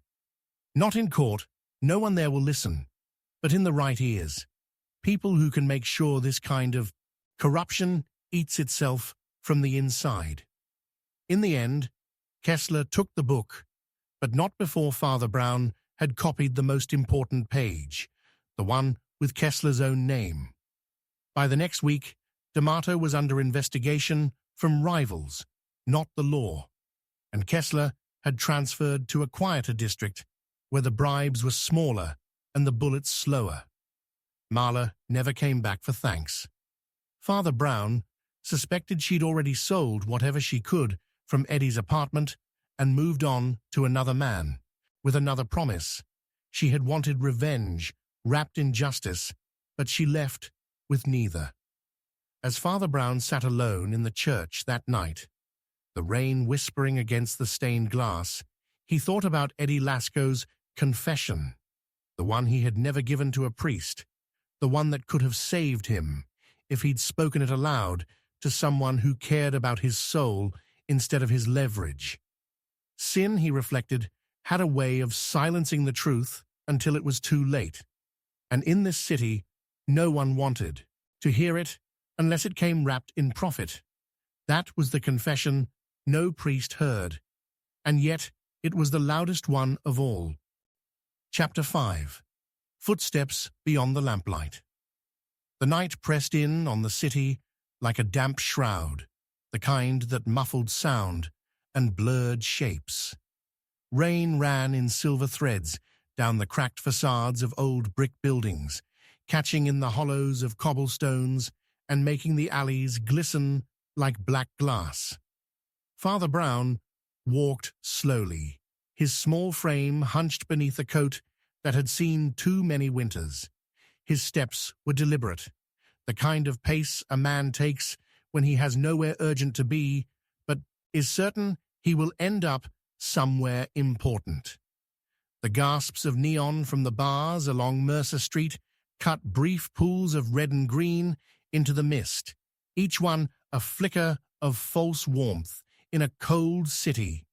Speaker 1: Not in court, no one there will listen, but in the right ears. People who can make sure this kind of corruption eats itself from the inside. In the end, Kessler took the book, but not before Father Brown had copied the most important page, the one with Kessler's own name. By the next week, D'Amato was under investigation from rivals, not the law, and Kessler had transferred to a quieter district where the bribes were smaller and the bullets slower. Marla never came back for thanks. Father Brown suspected she'd already sold whatever she could from Eddie's apartment and moved on to another man, with another promise. She had wanted revenge, wrapped in justice, but she left with neither. As Father Brown sat alone in the church that night, the rain whispering against the stained glass, he thought about Eddie Lasco's confession, the one he had never given to a priest, the one that could have saved him if he'd spoken it aloud to someone who cared about his soul instead of his leverage. Sin, he reflected, had a way of silencing the truth until it was too late, and in this city no one wanted to hear it unless it came wrapped in profit. That was the confession no priest heard, and yet it was the loudest one of all. Chapter 5. Footsteps Beyond the Lamplight. The night pressed in on the city like a damp shroud, the kind that muffled sound and blurred shapes. Rain ran in silver threads down the cracked facades of old brick buildings, catching in the hollows of cobblestones and making the alleys glisten like black glass. Father Brown walked slowly, his small frame hunched beneath a coat that had seen too many winters. His steps were deliberate, the kind of pace a man takes when he has nowhere urgent to be, but is certain he will end up somewhere important. The gasps of neon from the bars along Mercer Street cut brief pools of red and green into the mist, each one a flicker of false warmth in a cold city.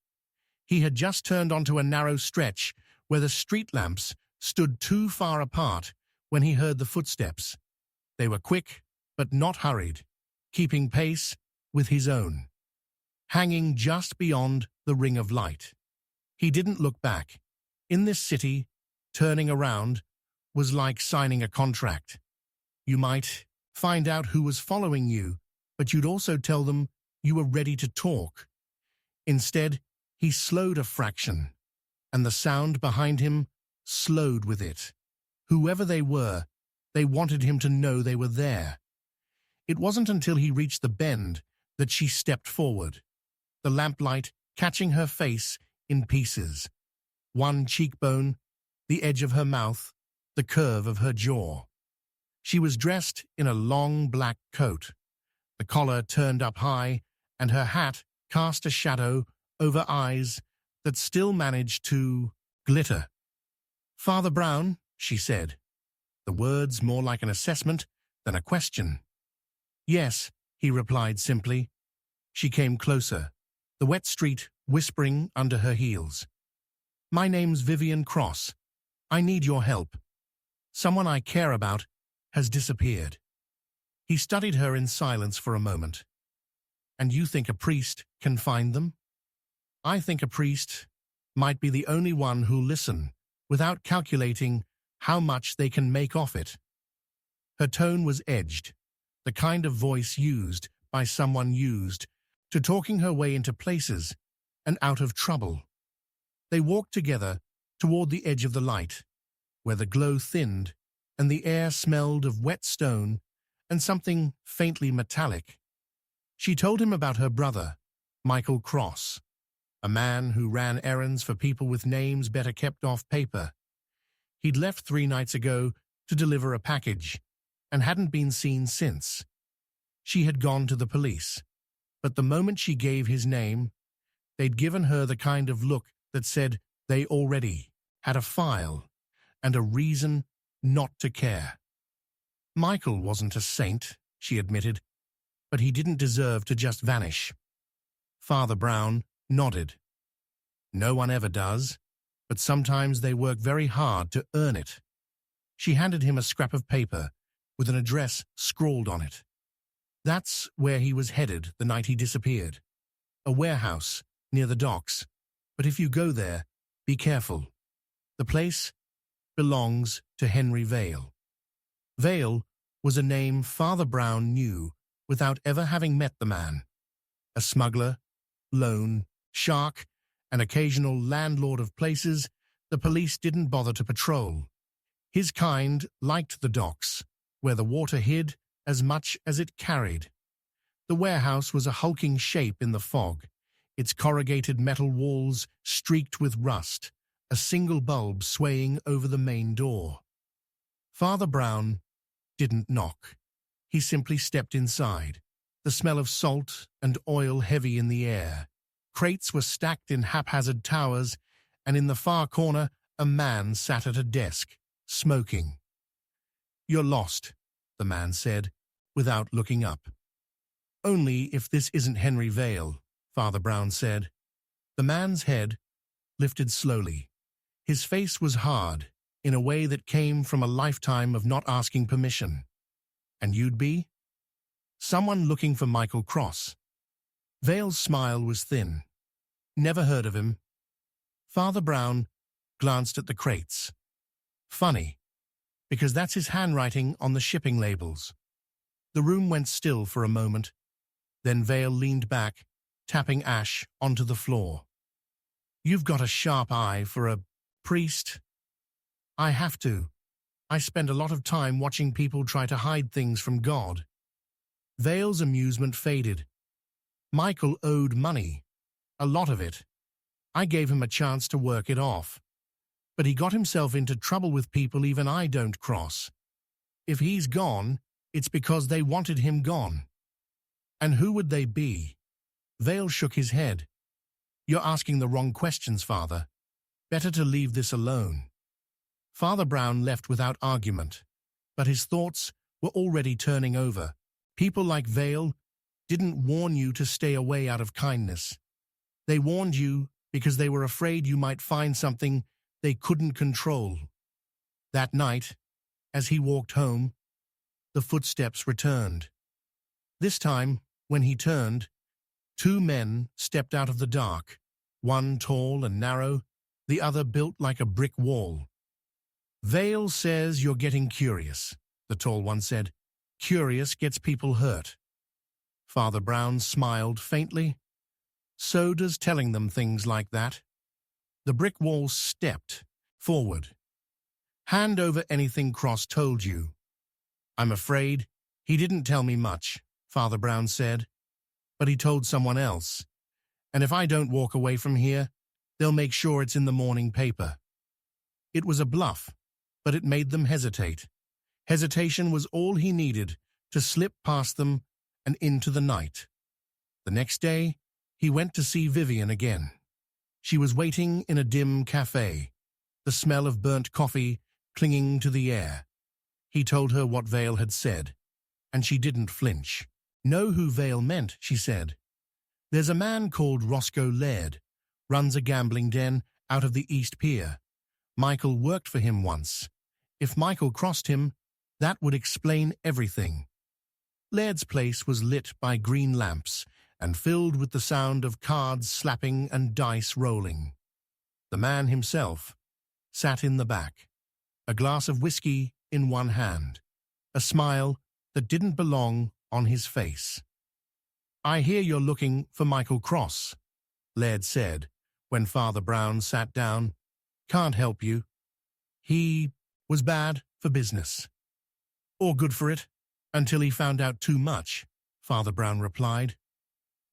Speaker 1: He had just turned onto a narrow stretch where the street lamps stood too far apart when he heard the footsteps. They were quick, but not hurried, keeping pace with his own, hanging just beyond the ring of light. He didn't look back. In this city, turning around was like signing a contract. You might find out who was following you, but you'd also tell them you were ready to talk. Instead, he slowed a fraction, and the sound behind him slowed with it. Whoever they were, they wanted him to know they were there. It wasn't until he reached the bend that she stepped forward, the lamplight catching her face in pieces. One cheekbone, the edge of her mouth, the curve of her jaw. She was dressed in a long black coat, the collar turned up high, and her hat cast a shadow over eyes that still managed to glitter. "Father Brown," she said, the words more like an assessment than a question. "Yes," he replied simply. She came closer, the wet street whispering under her heels. "My name's Vivian Cross. I need your help. Someone I care about has disappeared." He studied her in silence for a moment. "And you think a priest can find them?" "I think a priest might be the only one who'll listen without calculating how much they can make off it." Her tone was edged, the kind of voice used by someone used to talking her way into places and out of trouble. They walked together toward the edge of the light, where the glow thinned and the air smelled of wet stone and something faintly metallic. She told him about her brother, Michael Cross, a man who ran errands for people with names better kept off paper. He'd left 3 nights ago to deliver a package and hadn't been seen since. She had gone to the police, but the moment she gave his name, they'd given her the kind of look that said they already had a file and a reason not to care. Michael wasn't a saint, she admitted, but he didn't deserve to just vanish. Father Brown nodded. "No one ever does, but sometimes they work very hard to earn it." She handed him a scrap of paper with an address scrawled on it. "That's where he was headed the night he disappeared. A warehouse near the docks, but if you go there, be careful. The place belongs to Henry Vale." Vale was a name Father Brown knew without ever having met the man. A smuggler, loan, shark, an occasional landlord of places the police didn't bother to patrol. His kind liked the docks, where the water hid as much as it carried. The warehouse was a hulking shape in the fog, its corrugated metal walls streaked with rust, a single bulb swaying over the main door. Father Brown didn't knock. He simply stepped inside, the smell of salt and oil heavy in the air. Crates were stacked in haphazard towers, and in the far corner a man sat at a desk, smoking. "You're lost," the man said, without looking up. "Only if this isn't Henry Vale," Father Brown said. The man's head lifted slowly. His face was hard, in a way that came from a lifetime of not asking permission. "And you'd be?" "Someone looking for Michael Cross." Vale's smile was thin. "Never heard of him." Father Brown glanced at the crates. "Funny, because that's his handwriting on the shipping labels." The room went still for a moment. Then Vale leaned back, tapping ash onto the floor. "You've got a sharp eye for a priest." "I have to. I spend a lot of time watching people try to hide things from God." Vale's amusement faded. "Michael owed money. A lot of it. I gave him a chance to work it off. But he got himself into trouble with people even I don't cross. If he's gone, it's because they wanted him gone." "And who would they be?" Vale shook his head. "You're asking the wrong questions, Father. Better to leave this alone." Father Brown left without argument, but his thoughts were already turning over. People like Vale didn't warn you to stay away out of kindness. They warned you because they were afraid you might find something they couldn't control. That night, as he walked home, the footsteps returned. This time, when he turned, 2 men stepped out of the dark, one tall and narrow, the other built like a brick wall. "Vale says you're getting curious," the tall one said. curious gets people hurt. Father Brown smiled faintly. So does telling them things like that. The brick wall stepped forward. Hand over anything Cross told you. I'm afraid he didn't tell me much, Father Brown said, but he told someone else. And if I don't walk away from here, they'll make sure it's in the morning paper. It was a bluff, but it made them hesitate. Hesitation was all he needed to slip past them and into the night. The next day, he went to see Vivian again. She was waiting in a dim cafe, the smell of burnt coffee clinging to the air. He told her what Vale had said, and she didn't flinch. Know who Vale meant, she said. There's a man called Roscoe Laird, runs a gambling den out of the East Pier. Michael worked for him once. If Michael crossed him, that would explain everything. Laird's place was lit by green lamps and filled with the sound of cards slapping and dice rolling. The man himself sat in the back, a glass of whiskey in one hand, a smile that didn't belong on his face. I hear you're looking for Michael Cross, Laird said when Father Brown sat down. Can't help you. He was bad for business. Or good for it, until he found out too much, Father Brown replied.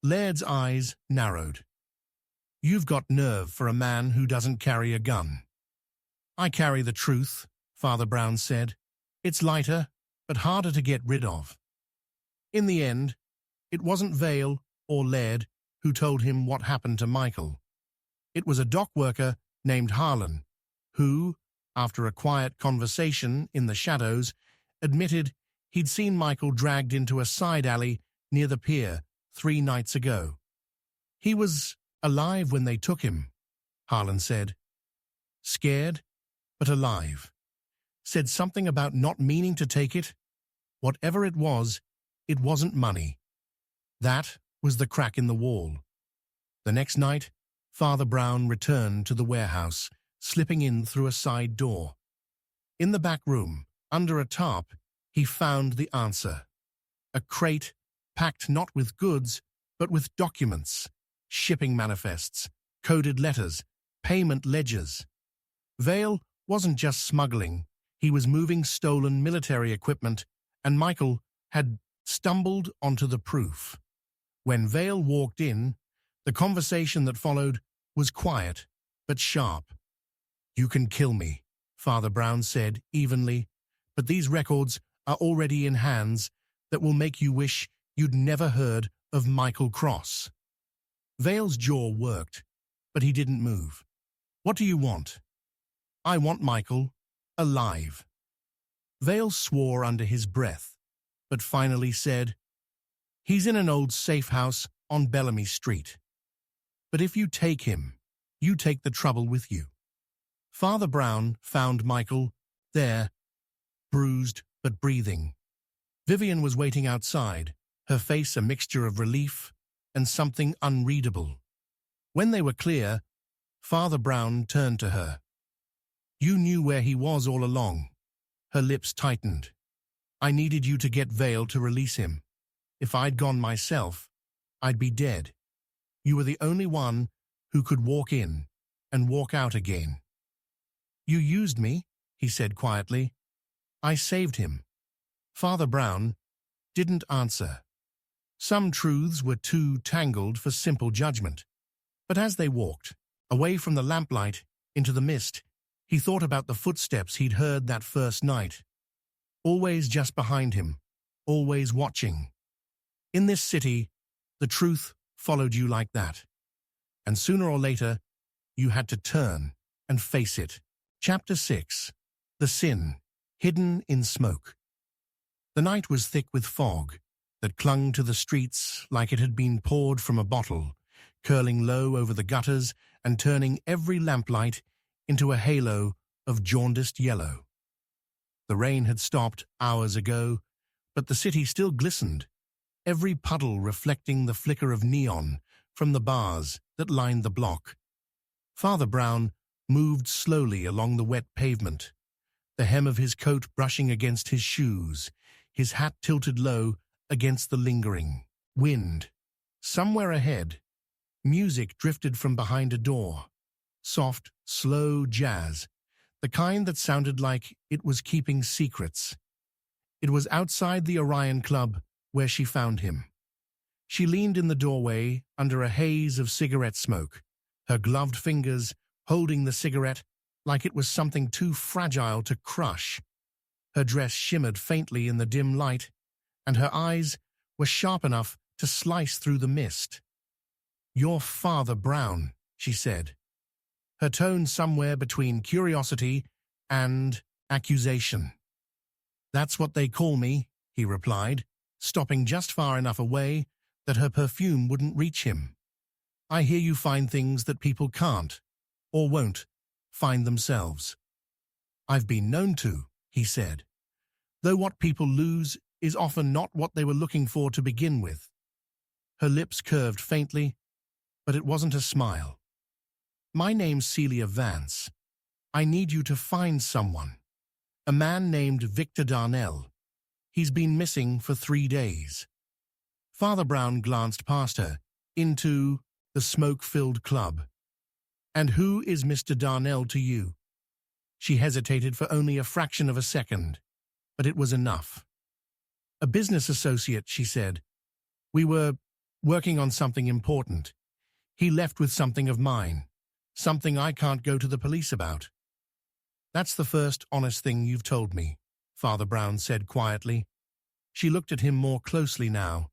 Speaker 1: Laird's eyes narrowed. You've got nerve for a man who doesn't carry a gun. I carry the truth, Father Brown said. It's lighter, but harder to get rid of. In the end, it wasn't Vale or Laird who told him what happened to Michael. It was a dock worker named Harlan, who, after a quiet conversation in the shadows, admitted he'd seen Michael dragged into a side alley near the pier 3 nights ago. He was alive when they took him, Harlan said. Scared, but alive. Said something about not meaning to take it. Whatever it wasn't money. That was the crack in the wall. The next night, Father Brown returned to the warehouse, slipping in through a side door. In the back room, under a tarp, he found the answer. A crate packed not with goods, but with documents, shipping manifests, coded letters, payment ledgers. Vale wasn't just smuggling, he was moving stolen military equipment, and Michael had stumbled onto the proof. When Vale walked in, the conversation that followed was quiet, but sharp. You can kill me, Father Brown said evenly, but these records are already in hands that will make you wish you'd never heard of Michael Cross. Vale's jaw worked, but he didn't move. What do you want? I want Michael alive. Vale swore under his breath, but finally said, He's in an old safe house on Bellamy Street. But if you take him, you take the trouble with you. Father Brown found Michael there, bruised but breathing. Vivian was waiting outside, her face a mixture of relief and something unreadable. When they were clear, Father Brown turned to her. You knew where he was all along. Her lips tightened. I needed you to get Vale to release him. If I'd gone myself, I'd be dead. You were the only one who could walk in and walk out again. You used me, he said quietly. I saved him. Father Brown didn't answer. Some truths were too tangled for simple judgment. But as they walked, away from the lamplight into the mist, he thought about the footsteps he'd heard that first night. Always just behind him, always watching. In this city, the truth followed you like that. And sooner or later, you had to turn and face it. Chapter 6. The Sin, Hidden in Smoke. The night was thick with fog that clung to the streets like it had been poured from a bottle, curling low over the gutters and turning every lamplight into a halo of jaundiced yellow. The rain had stopped hours ago, but the city still glistened, every puddle reflecting the flicker of neon from the bars that lined the block. Father Brown moved slowly along the wet pavement, the hem of his coat brushing against his shoes, his hat tilted low against the lingering wind. Somewhere ahead, music drifted from behind a door. Soft, slow jazz, the kind that sounded like it was keeping secrets. It was outside the Orion Club where she found him. She leaned in the doorway under a haze of cigarette smoke, her gloved fingers holding the cigarette like it was something too fragile to crush. Her dress shimmered faintly in the dim light, and her eyes were sharp enough to slice through the mist. "You're Father Brown," she said, her tone somewhere between curiosity and accusation. "That's what they call me," he replied, stopping just far enough away that her perfume wouldn't reach him. "I hear you find things that people can't, or won't, find themselves." "I've been known to," he said, "though what people lose is often not what they were looking for to begin with." Her lips curved faintly, but it wasn't a smile. "My name's Celia Vance. I need you to find someone. A man named Victor Darnell. He's been missing for 3 days." Father Brown glanced past her, into the smoke-filled club. "And who is Mr. Darnell to you?" She hesitated for only a fraction of a second, but it was enough. "A business associate," she said. "We were working on something important. He left with something of mine, something I can't go to the police about." "That's the first honest thing you've told me," Father Brown said quietly. She looked at him more closely now,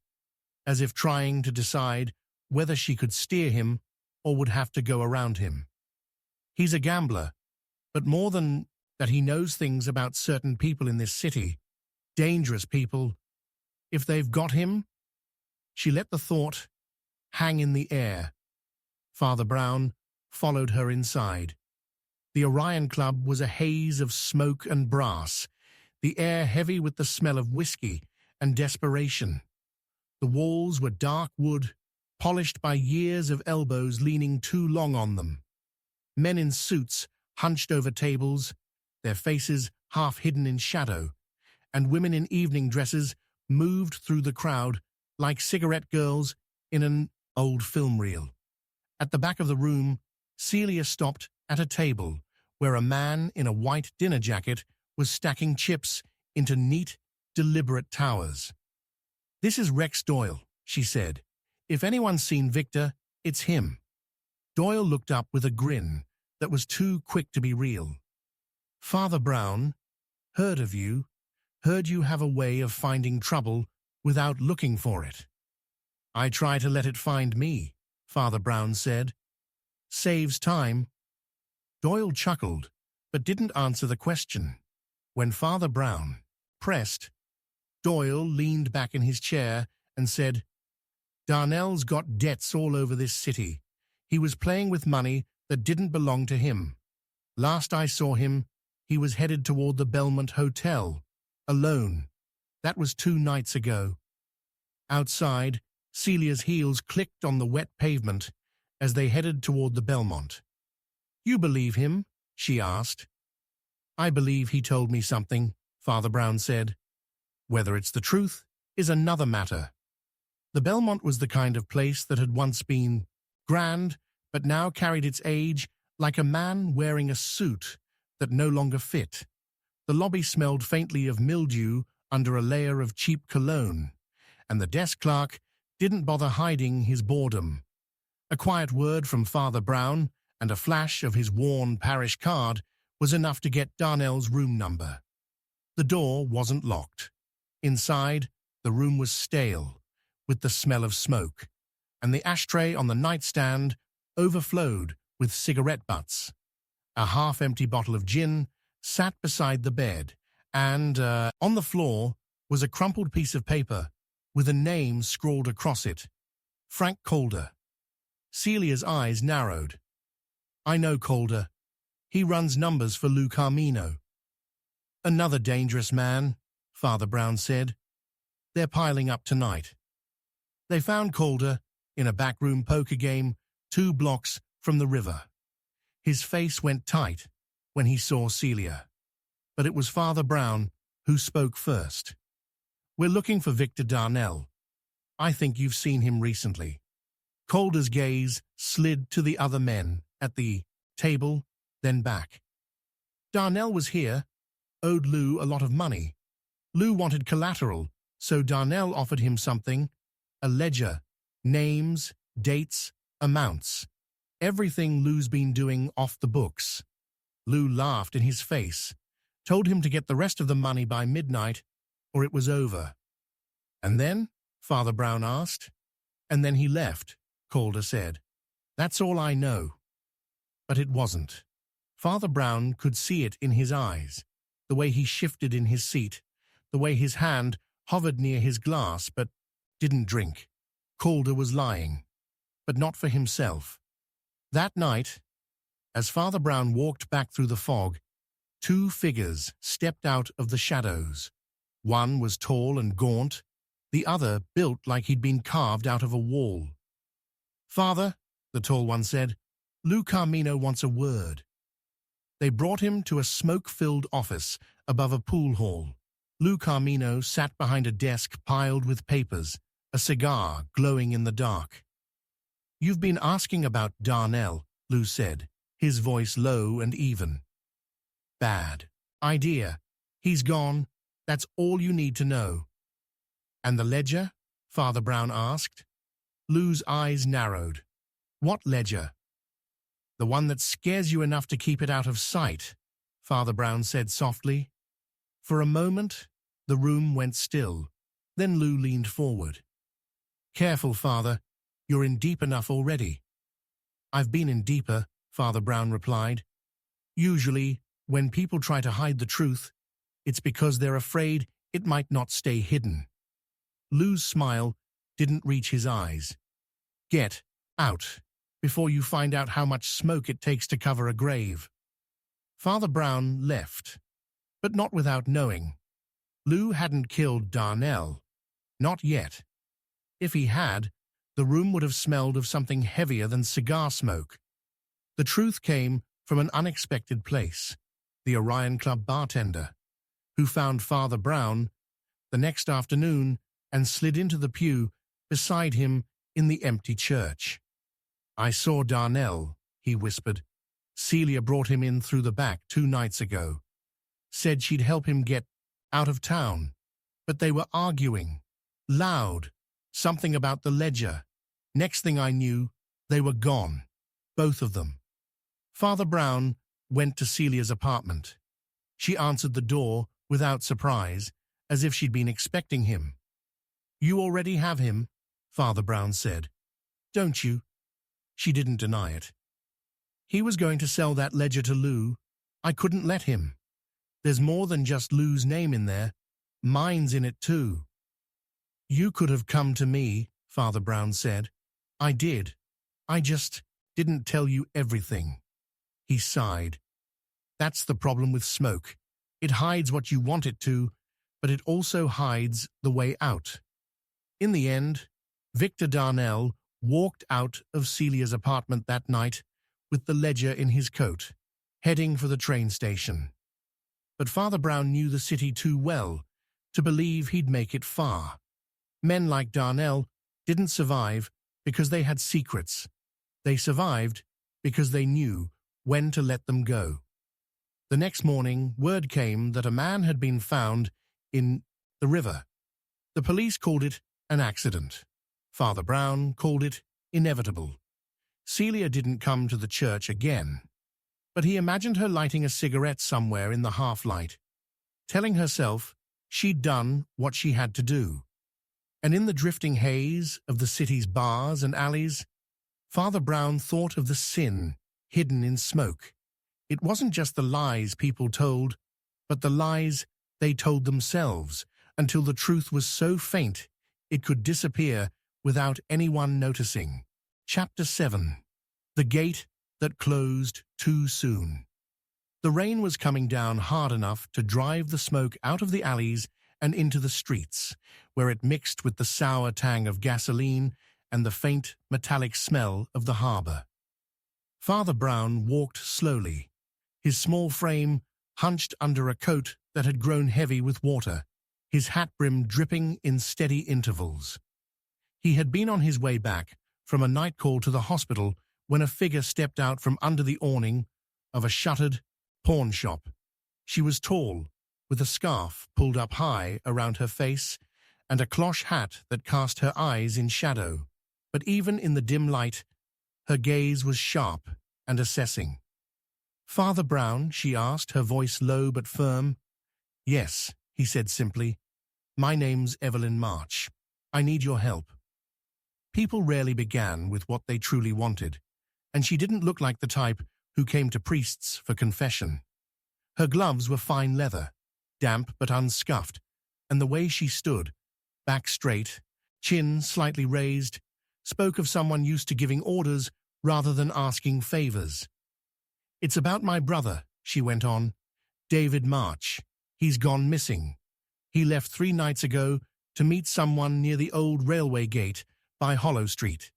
Speaker 1: as if trying to decide whether she could steer him or would have to go around him. "He's a gambler, but more than that, he knows things about certain people in this city, dangerous people. If they've got him—" She let the thought hang in the air. Father Brown followed her inside. The Orion Club was a haze of smoke and brass, the air heavy with the smell of whiskey and desperation. The walls were dark wood, polished by years of elbows leaning too long on them. Men in suits hunched over tables, their faces half hidden in shadow, and women in evening dresses moved through the crowd like cigarette girls in an old film reel. At the back of the room, Celia stopped at a table where a man in a white dinner jacket was stacking chips into neat, deliberate towers. "This is Rex Doyle," she said. "If anyone's seen Victor, it's him." Doyle looked up with a grin that was too quick to be real. "Father Brown, heard of you, heard you have a way of finding trouble without looking for it." "I try to let it find me," Father Brown said. "Saves time." Doyle chuckled, but didn't answer the question. When Father Brown pressed, Doyle leaned back in his chair and said, "Darnell's got debts all over this city. He was playing with money that didn't belong to him. Last I saw him, he was headed toward the Belmont Hotel, alone. That was 2 nights ago." Outside, Celia's heels clicked on the wet pavement as they headed toward the Belmont. "You believe him?" she asked. "I believe he told me something," Father Brown said. "Whether it's the truth is another matter." The Belmont was the kind of place that had once been grand, but now carried its age like a man wearing a suit that no longer fit. The lobby smelled faintly of mildew under a layer of cheap cologne, and the desk clerk didn't bother hiding his boredom. A quiet word from Father Brown and a flash of his worn parish card was enough to get Darnell's room number. The door wasn't locked. Inside, the room was stale, with the smell of smoke, and the ashtray on the nightstand overflowed with cigarette butts. A half-empty bottle of gin sat beside the bed, and on the floor was a crumpled piece of paper with a name scrawled across it. Frank Calder. Celia's eyes narrowed. "I know Calder. He runs numbers for Lou Carmino." "Another dangerous man," Father Brown said. "They're piling up tonight." They found Calder in a backroom poker game 2 blocks from the river. His face went tight when he saw Celia, but it was Father Brown who spoke first. We're looking for Victor Darnell. I think you've seen him recently. Calder's gaze slid to the other men at the table, then back. Darnell was here, owed Lou a lot of money. Lou wanted collateral, so Darnell offered him something, a ledger, names, dates, amounts, everything Lou's been doing off the books. Lou laughed in his face, told him to get the rest of the money by midnight, or it was over. And then? Father Brown asked. And then he left, Calder said. That's all I know. But it wasn't. Father Brown could see it in his eyes, the way he shifted in his seat, the way his hand hovered near his glass but didn't drink. Calder was lying, but not for himself. That night, as Father Brown walked back through the fog, two figures stepped out of the shadows. One was tall and gaunt, the other built like he'd been carved out of a wall. "Father," the tall one said, "Lou Carmino wants a word." They brought him to a smoke-filled office above a pool hall. Lou Carmino sat behind a desk piled with papers, a cigar glowing in the dark. "You've been asking about Darnell," Lou said, his voice low and even. "Bad idea. He's gone. That's all you need to know." "And the ledger?" Father Brown asked. Lou's eyes narrowed. "What ledger?" "The one that scares you enough to keep it out of sight," Father Brown said softly. For a moment, the room went still. Then Lou leaned forward. "Careful, Father. You're in deep enough already." "I've been in deeper," Father Brown replied. "Usually, when people try to hide the truth, it's because they're afraid it might not stay hidden." Lou's smile didn't reach his eyes. "Get out before you find out how much smoke it takes to cover a grave." Father Brown left, but not without knowing. Lou hadn't killed Darnell. Not yet. If he had, the room would have smelled of something heavier than cigar smoke. The truth came from an unexpected place, the Orion Club bartender, who found Father Brown the next afternoon and slid into the pew beside him in the empty church. "I saw Darnell," he whispered. "Celia brought him in through the back 2 nights ago. Said she'd help him get out of town. But they were arguing. Loud. Something about the ledger. Next thing I knew, they were gone. Both of them." Father Brown went to Celia's apartment. She answered the door without surprise, as if she'd been expecting him. "You already have him," Father Brown said. "Don't you?" She didn't deny it. "He was going to sell that ledger to Lou. I couldn't let him. There's more than just Lou's name in there. Mine's in it too." "You could have come to me," Father Brown said. "I did. I just didn't tell you everything." He sighed. "That's the problem with smoke. It hides what you want it to, but it also hides the way out." In the end, Victor Darnell walked out of Celia's apartment that night with the ledger in his coat, heading for the train station. But Father Brown knew the city too well to believe he'd make it far. Men like Darnell didn't survive because they had secrets. They survived because they knew when to let them go. The next morning, word came that a man had been found in the river. The police called it an accident. Father Brown called it inevitable. Celia didn't come to the church again, but he imagined her lighting a cigarette somewhere in the half-light, telling herself she'd done what she had to do. And in the drifting haze of the city's bars and alleys, Father Brown thought of the sin hidden in smoke. It wasn't just the lies people told, but the lies they told themselves, until the truth was so faint it could disappear without anyone noticing. Chapter 7. The Gate That Closed Too Soon. The rain was coming down hard enough to drive the smoke out of the alleys and into the streets, where it mixed with the sour tang of gasoline and the faint metallic smell of the harbor. Father Brown walked slowly, his small frame hunched under a coat that had grown heavy with water, his hat brim dripping in steady intervals. He had been on his way back from a night call to the hospital when a figure stepped out from under the awning of a shuttered pawn shop. She was tall, with a scarf pulled up high around her face and a cloche hat that cast her eyes in shadow. But even in the dim light, her gaze was sharp and assessing. "Father Brown?" she asked, her voice low but firm. "Yes," he said simply. "My name's Evelyn March. I need your help." People rarely began with what they truly wanted, and she didn't look like the type who came to priests for confession. Her gloves were fine leather, damp but unscuffed, and the way she stood, back straight, chin slightly raised, spoke of someone used to giving orders rather than asking favors. "It's about my brother," she went on. "David March. He's gone missing. He left 3 nights ago to meet someone near the old railway gate by Hollow Street.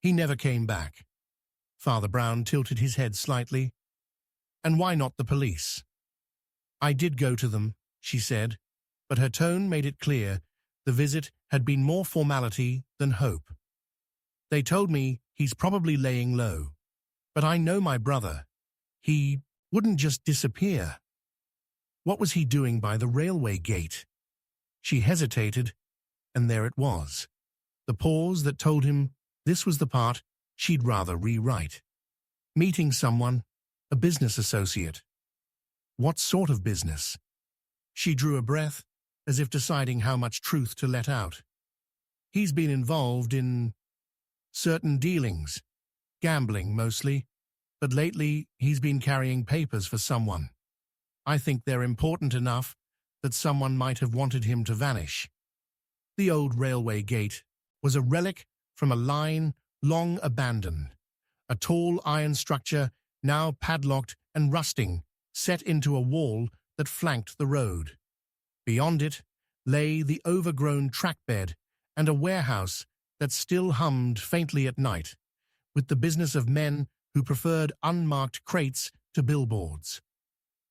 Speaker 1: He never came back." Father Brown tilted his head slightly. "And why not the police?" "I did go to them," she said, but her tone made it clear the visit had been more formality than hope. "They told me he's probably laying low. But I know my brother. He wouldn't just disappear." "What was he doing by the railway gate?" She hesitated, and there it was. The pause that told him this was the part she'd rather rewrite. Meeting someone, a business associate. What sort of business? She drew a breath, as if deciding how much truth to let out. "He's been involved in certain dealings, gambling mostly, but lately he's been carrying papers for someone. I think they're important enough that someone might have wanted him to vanish." The old railway gate was a relic from a line long abandoned, a tall iron structure now padlocked and rusting, set into a wall that flanked the road. Beyond it lay the overgrown trackbed and a warehouse that still hummed faintly at night, with the business of men who preferred unmarked crates to billboards.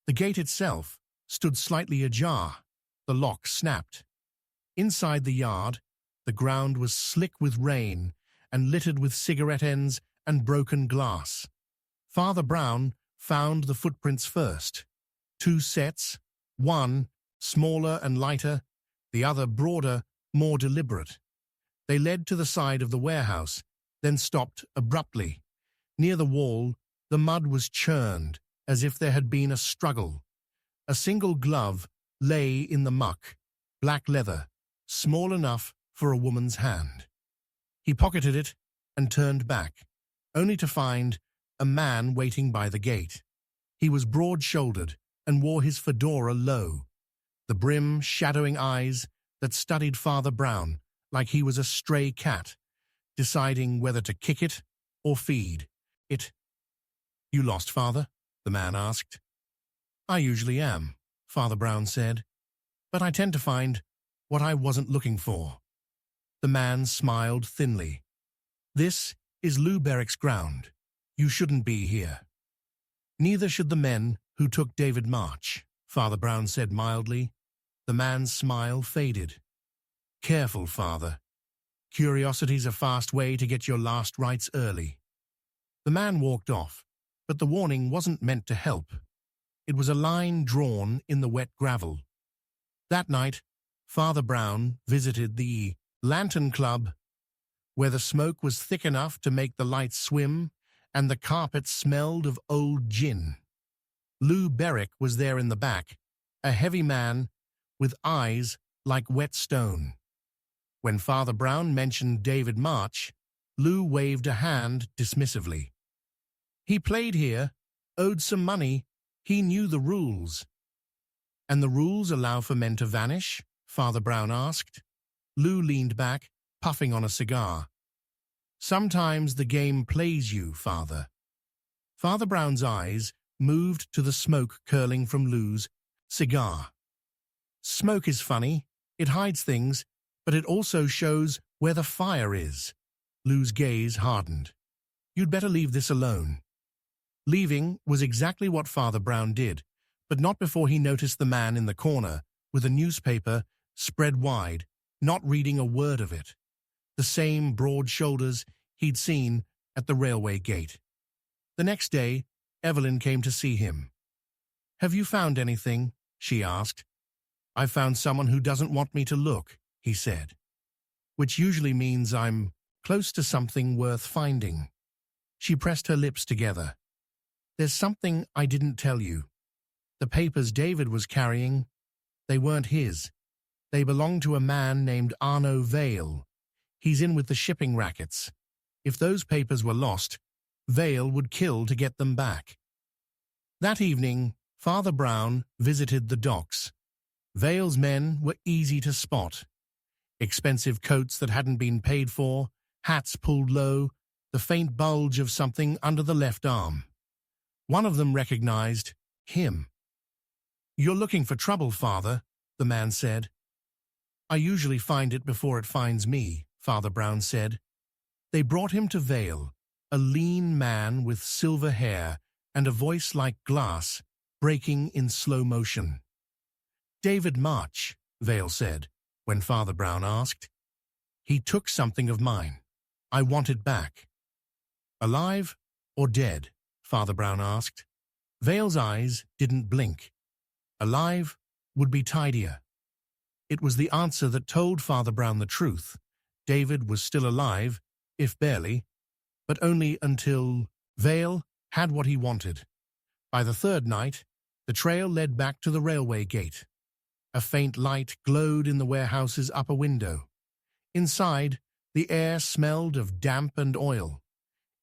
Speaker 1: The gate itself stood slightly ajar. The lock snapped. Inside the yard, the ground was slick with rain and littered with cigarette ends and broken glass. Father Brown found the footprints first. 2 sets, one smaller and lighter, the other broader, more deliberate. They led to the side of the warehouse, then stopped abruptly. Near the wall, the mud was churned, as if there had been a struggle. A single glove lay in the muck, black leather, small enough for a woman's hand. He pocketed it and turned back, only to find a man waiting by the gate. He was broad-shouldered and wore his fedora low, the brim shadowing eyes that studied Father Brown like he was a stray cat, deciding whether to kick it or feed it. "You lost, Father?" the man asked. "I usually am," Father Brown said, "but I tend to find what I wasn't looking for." The man smiled thinly. "This is Lou Berwick's ground. You shouldn't be here." "Neither should the men who took David March," Father Brown said mildly. The man's smile faded. "Careful, Father. Curiosity's a fast way to get your last rites early." The man walked off, but the warning wasn't meant to help. It was a line drawn in the wet gravel. That night, Father Brown visited the Lantern Club, where the smoke was thick enough to make the lights swim and the carpet smelled of old gin. Lou Berwick was there in the back, a heavy man with eyes like wet stone. When Father Brown mentioned David March, Lou waved a hand dismissively. "He played here, owed some money, he knew the rules." "And the rules allow for men to vanish?" Father Brown asked. Lou leaned back, puffing on a cigar. "Sometimes the game plays you, Father." Father Brown's eyes moved to the smoke curling from Lou's cigar. "Smoke is funny. It hides things, but it also shows where the fire is." Lou's gaze hardened. "You'd better leave this alone." Leaving was exactly what Father Brown did, but not before he noticed the man in the corner with a newspaper spread wide, not reading a word of it. The same broad shoulders he'd seen at the railway gate. The next day, Evelyn came to see him. "Have you found anything?" she asked. "I've found someone who doesn't want me to look," he said, which usually means I'm close to something worth finding. She pressed her lips together. "There's something I didn't tell you. The papers David was carrying, they weren't his. They belonged to a man named Arno Vale. He's in with the shipping rackets. If those papers were lost, Vale would kill to get them back." That evening, Father Brown visited the docks. Vale's men were easy to spot. Expensive coats that hadn't been paid for, hats pulled low, the faint bulge of something under the left arm. One of them recognized him. "You're looking for trouble, Father," the man said. "I usually find it before it finds me," Father Brown said. They brought him to Vale, a lean man with silver hair and a voice like glass, breaking in slow motion. "David March," Vale said, when Father Brown asked. "He took something of mine. I want it back." "Alive or dead?" Father Brown asked. Vale's eyes didn't blink. "Alive would be tidier." It was the answer that told Father Brown the truth. David was still alive, if barely, but only until Vale had what he wanted. By the third night, the trail led back to the railway gate. A faint light glowed in the warehouse's upper window. Inside, the air smelled of damp and oil.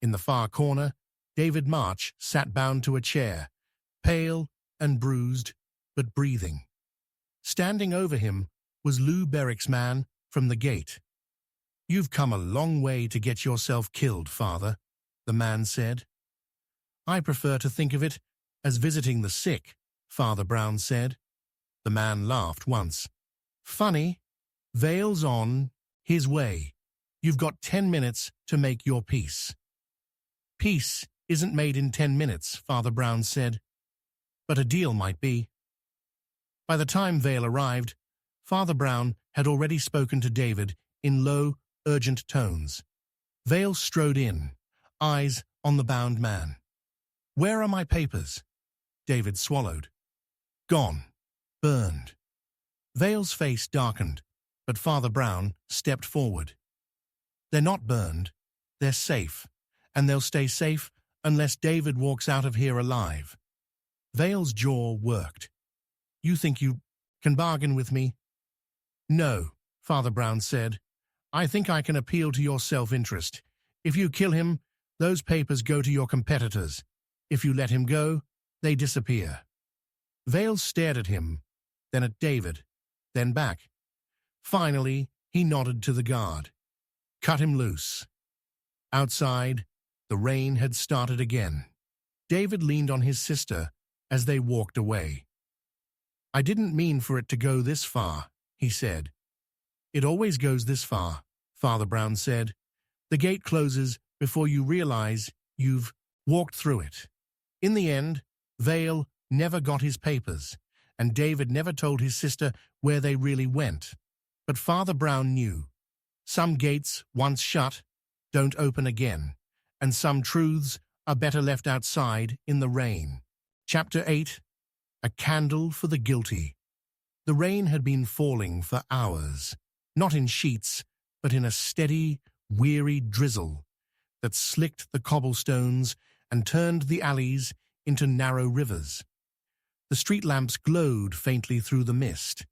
Speaker 1: In the far corner, David March sat bound to a chair, pale and bruised, but breathing. Standing over him was Lou Berwick's man from the gate. "You've come a long way to get yourself killed, Father," the man said. "I prefer to think of it as visiting the sick," Father Brown said. The man laughed once. "Funny, Vale's on his way. You've got 10 minutes to make your peace." "Peace isn't made in 10 minutes, Father Brown said. "But a deal might be." By the time Vale arrived, Father Brown had already spoken to David in low, urgent tones. Vale strode in, eyes on the bound man. "Where are my papers?" David swallowed. "Gone. Burned." Vale's face darkened, but Father Brown stepped forward. "They're not burned. They're safe, and they'll stay safe unless David walks out of here alive." Vale's jaw worked. "You think you can bargain with me?" "No," Father Brown said. "I think I can appeal to your self-interest. If you kill him, those papers go to your competitors. If you let him go, they disappear." Vale stared at him, then at David, then back. Finally, he nodded to the guard. "Cut him loose." Outside, the rain had started again. David leaned on his sister as they walked away. "I didn't mean for it to go this far," he said. "It always goes this far," Father Brown said. "The gate closes before you realize you've walked through it." In the end, Vale never got his papers, and David never told his sister where they really went. But Father Brown knew. Some gates, once shut, don't open again, and some truths are better left outside in the rain. Chapter 8. A Candle for the Guilty. The rain had been falling for hours, not in sheets, but in a steady, weary drizzle that slicked the cobblestones and turned the alleys into narrow rivers. The street lamps glowed faintly through the mist,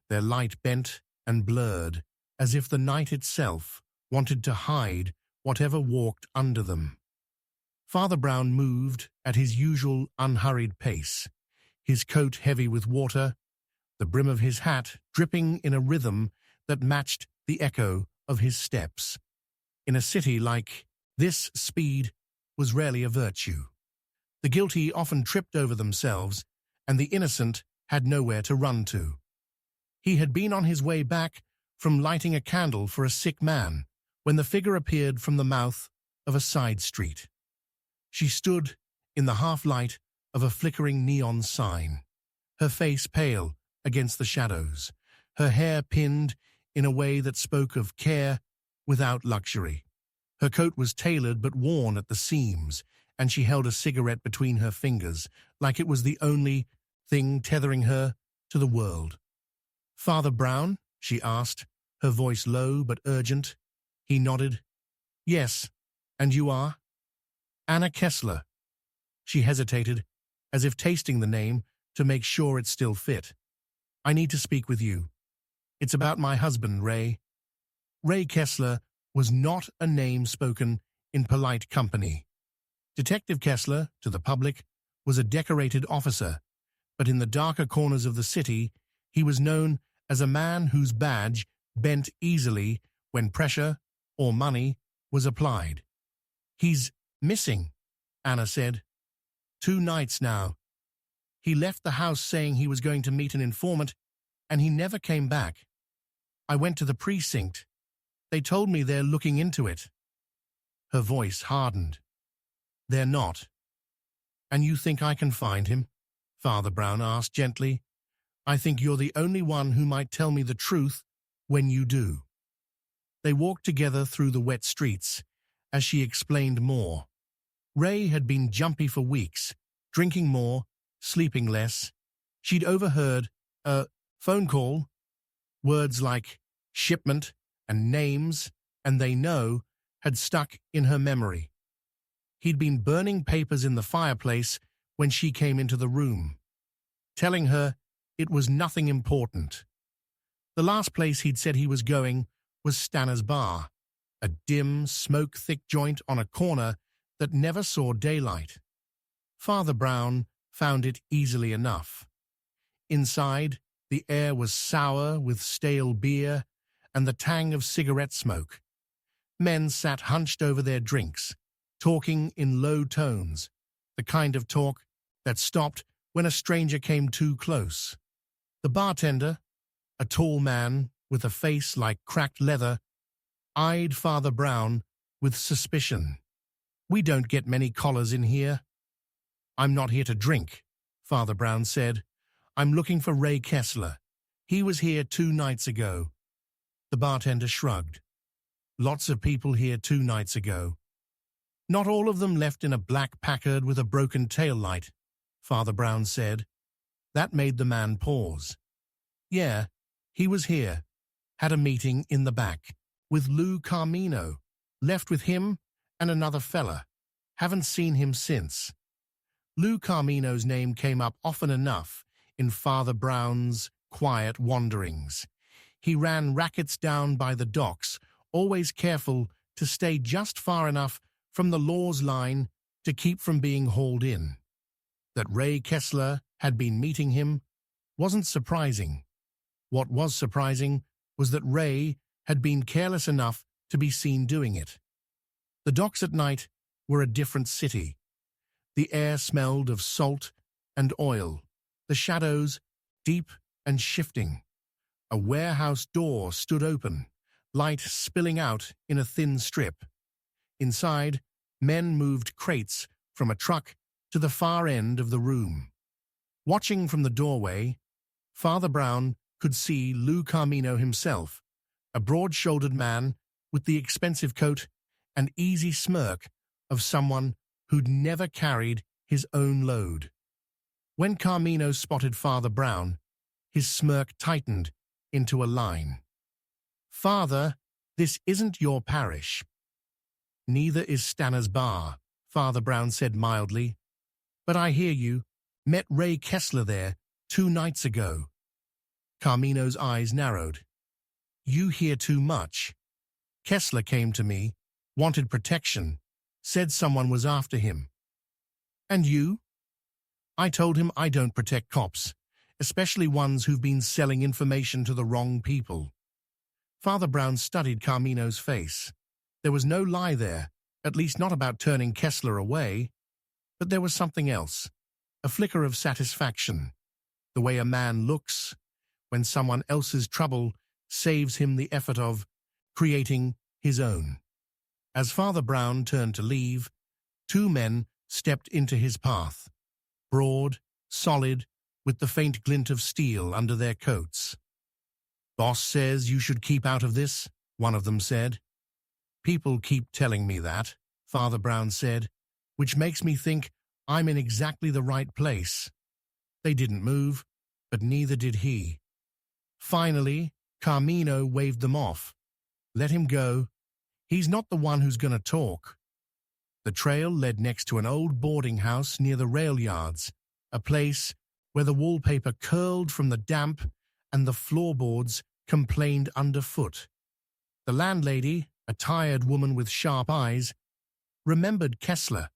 Speaker 1: their light bent and blurred, as if the night itself wanted to hide whatever walked under them. Father Brown moved at his usual unhurried pace, his coat heavy with water, the brim of his hat dripping in a rhythm that matched the echo of his steps. In a city like this, speed was rarely a virtue. The guilty often tripped over themselves, and the innocent had nowhere to run to. He had been on his way back from lighting a candle for a sick man when the figure appeared from the mouth of a side street. She stood in the half-light of a flickering neon sign, her face pale against the shadows, her hair pinned in a way that spoke of care without luxury. Her coat was tailored but worn at the seams, and she held a cigarette between her fingers, like it was the only thing tethering her to the world. "Father Brown?" she asked, her voice low but urgent. He nodded. "Yes, and you are?" "Anna Kessler." She hesitated, as if tasting the name to make sure it still fit. "I need to speak with you. It's about my husband, Ray." Ray Kessler was not a name spoken in polite company. Detective Kessler, to the public, was a decorated officer, but in the darker corners of the city, he was known as a man whose badge bent easily when pressure or money was applied. "He's missing," Anna said. "2 nights now. He left the house saying he was going to meet an informant, and he never came back. I went to the precinct. They told me they're looking into it." Her voice hardened. "They're not." "And you think I can find him?" Father Brown asked gently. "I think you're the only one who might tell me the truth when you do." They walked together through the wet streets, as she explained more. Ray had been jumpy for weeks, drinking more, sleeping less. She'd overheard a phone call. Words like shipment and names and they know had stuck in her memory. He'd been burning papers in the fireplace when she came into the room, telling her it was nothing important. The last place he'd said he was going was Stanner's Bar, a dim, smoke-thick joint on a corner that never saw daylight. Father Brown found it easily enough. Inside, the air was sour with stale beer and the tang of cigarette smoke. Men sat hunched over their drinks, talking in low tones, the kind of talk that stopped when a stranger came too close. The bartender, a tall man with a face like cracked leather, eyed Father Brown with suspicion. "We don't get many collars in here." "I'm not here to drink," Father Brown said. "I'm looking for Ray Kessler. He was here 2 nights ago." The bartender shrugged. "Lots of people here 2 nights ago. Not all of them left in a black Packard with a broken tail light," Father Brown said. That made the man pause. "Yeah, he was here. Had a meeting in the back with Lou Carmino. Left with him and another fella. Haven't seen him since." Lou Carmino's name came up often enough in Father Brown's quiet wanderings. He ran rackets down by the docks, always careful to stay just far enough from the law's line to keep from being hauled in. That Ray Kessler had been meeting him wasn't surprising. What was surprising was that Ray had been careless enough to be seen doing it. The docks at night were a different city. The air smelled of salt and oil, the shadows deep and shifting. A warehouse door stood open, light spilling out in a thin strip. Inside, men moved crates from a truck to the far end of the room. Watching from the doorway, Father Brown could see Lou Carmino himself, a broad-shouldered man with the expensive coat and easy smirk of someone who'd never carried his own load. When Carmino spotted Father Brown, his smirk tightened into a line. "Father, this isn't your parish." "Neither is Stanner's Bar," Father Brown said mildly. "But I hear you met Ray Kessler there 2 nights ago." Carmino's eyes narrowed. "You hear too much. Kessler came to me, wanted protection, said someone was after him." "And you?" "I told him I don't protect cops, especially ones who've been selling information to the wrong people." Father Brown studied Carmino's face. There was no lie there, at least not about turning Kessler away. But there was something else, a flicker of satisfaction, the way a man looks when someone else's trouble saves him the effort of creating his own. As Father Brown turned to leave, 2 men stepped into his path, broad, solid, with the faint glint of steel under their coats. Boss says you should keep out of this, one of them said. People keep telling me that, Father Brown said, which makes me think I'm in exactly the right place. They didn't move, but neither did he. Finally, Carmino waved them off. Let him go. He's not the one who's going to talk. The trail led next to an old boarding house near the rail yards, a place where the wallpaper curled from the damp and the floorboards complained underfoot. The landlady, a tired woman with sharp eyes, remembered Kessler.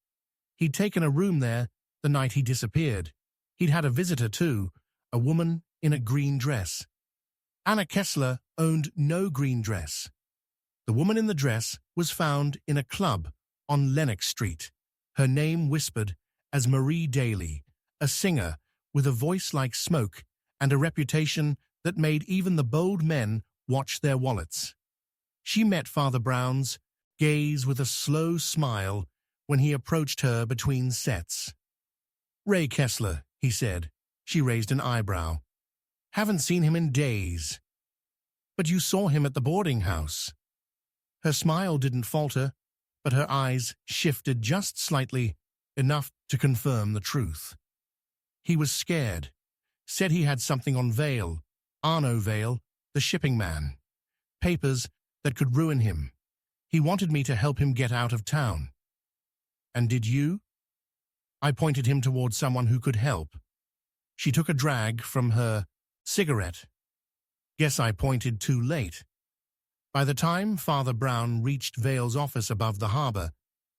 Speaker 1: He'd taken a room there the night he disappeared. He'd had a visitor too, a woman in a green dress. Anna Kessler owned no green dress. The woman in the dress was found in a club on Lenox Street, her name whispered as Marie Daly, a singer with a voice like smoke and a reputation that made even the bold men watch their wallets. She met Father Brown's gaze with a slow smile when he approached her between sets. "Ray Kessler," he said. She raised an eyebrow. "Haven't seen him in days." "But you saw him at the boarding house." Her smile didn't falter, but her eyes shifted just slightly, enough to confirm the truth. "He was scared. Said he had something on Vale, Arno Vale, the shipping man. Papers that could ruin him. He wanted me to help him get out of town." "And did you?" "I pointed him towards someone who could help." She took a drag from her cigarette. "Guess I pointed too late." By the time Father Brown reached Vale's office above the harbor,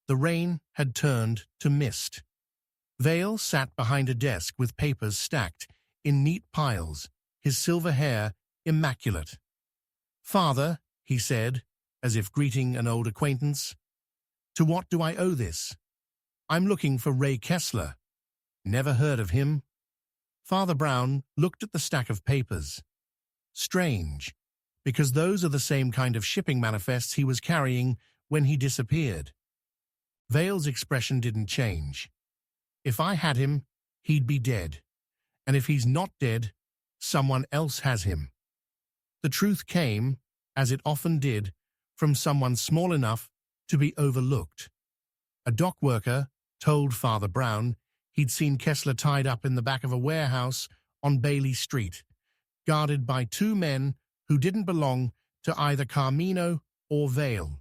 Speaker 1: the rain had turned to mist. Vale sat behind a desk with papers stacked in neat piles, his silver hair immaculate. "Father," he said, as if greeting an old acquaintance, "to what do I owe this? I'm looking for Ray Kessler." "Never heard of him." Father Brown looked at the stack of papers. Strange, because those are the same kind of shipping manifests he was carrying when he disappeared. Vale's expression didn't change. "If I had him, he'd be dead. And if he's not dead, someone else has him." The truth came, as it often did, from someone small enough to be overlooked. A dock worker told Father Brown he'd seen Kessler tied up in the back of a warehouse on Bailey Street, guarded by two men who didn't belong to either Carmino or Vale.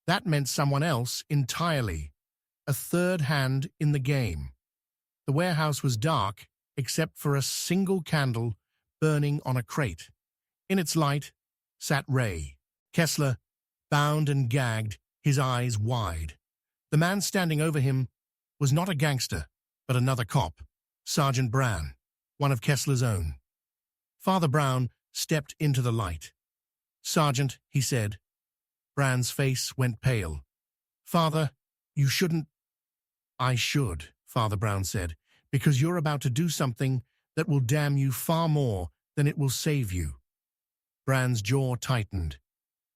Speaker 1: That meant someone else entirely, a third hand in the game. The warehouse was dark except for a single candle burning on a crate. In its light sat Ray Kessler, bound and gagged, his eyes wide. The man standing over him was not a gangster, but another cop, Sergeant Brown, one of Kessler's own. Father Brown stepped into the light. "Sergeant," he said. Brown's face went pale. "Father, you shouldn't." "I should," Father Brown said, "because you're about to do something that will damn you far more than it will save you." Brown's jaw tightened.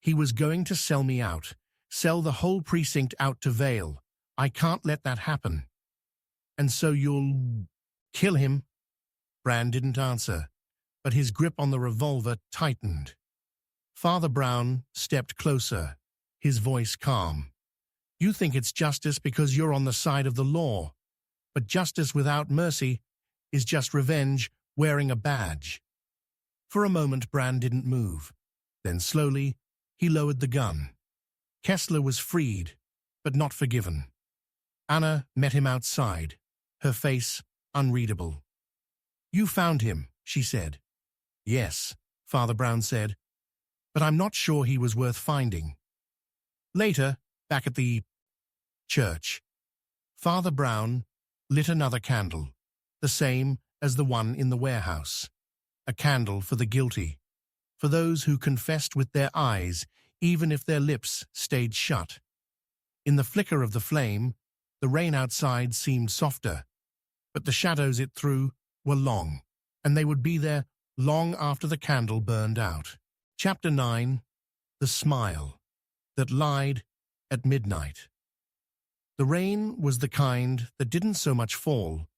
Speaker 1: "He was going to sell me out, sell the whole precinct out to Vale. I can't let that happen." "And so you'll kill him?" Brown didn't answer, but his grip on the revolver tightened. Father Brown stepped closer, his voice calm. "You think it's justice because you're on the side of the law, but justice without mercy is just revenge wearing a badge." For a moment, Brown didn't move. Then slowly, he lowered the gun. Kessler was freed, but not forgiven. Anna met him outside, her face unreadable. "You found him," she said. "Yes," Father Brown said, "but I'm not sure he was worth finding." Later, back at the church, Father Brown lit another candle, the same as the one in the warehouse. A candle for the guilty, for those who confessed with their eyes, even if their lips stayed shut. In the flicker of the flame, the rain outside seemed softer, but the shadows it threw were long, and they would be there long after the candle burned out. Chapter 9. The Smile That Lied at Midnight. The rain was the kind that didn't so much fall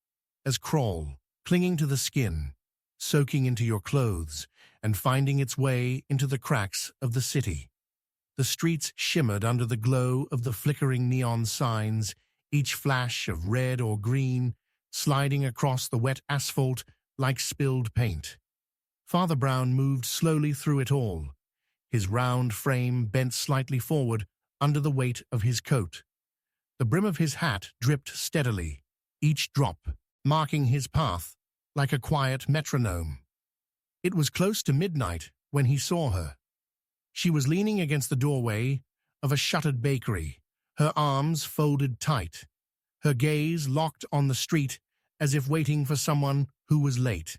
Speaker 1: as crawl, clinging to the skin, soaking into your clothes, and finding its way into the cracks of the city. The streets shimmered under the glow of the flickering neon signs, each flash of red or green sliding across the wet asphalt like spilled paint. Father Brown moved slowly through it all, his round frame bent slightly forward under the weight of his coat. The brim of his hat dripped steadily, each drop marking his path like a quiet metronome. It was close to midnight when he saw her. She was leaning against the doorway of a shuttered bakery, her arms folded tight, her gaze locked on the street as if waiting for someone who was late.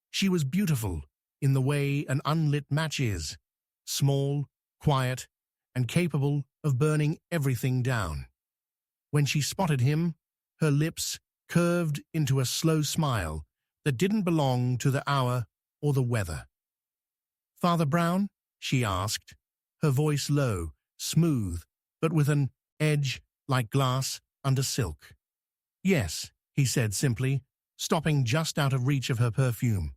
Speaker 1: She was beautiful in the way an unlit match is, small, quiet, and capable of burning everything down. When she spotted him, her lips curved into a slow smile that didn't belong to the hour or the weather. "Father Brown?" she asked, her voice low, smooth, but with an edge like glass under silk. "Yes," he said simply, stopping just out of reach of her perfume.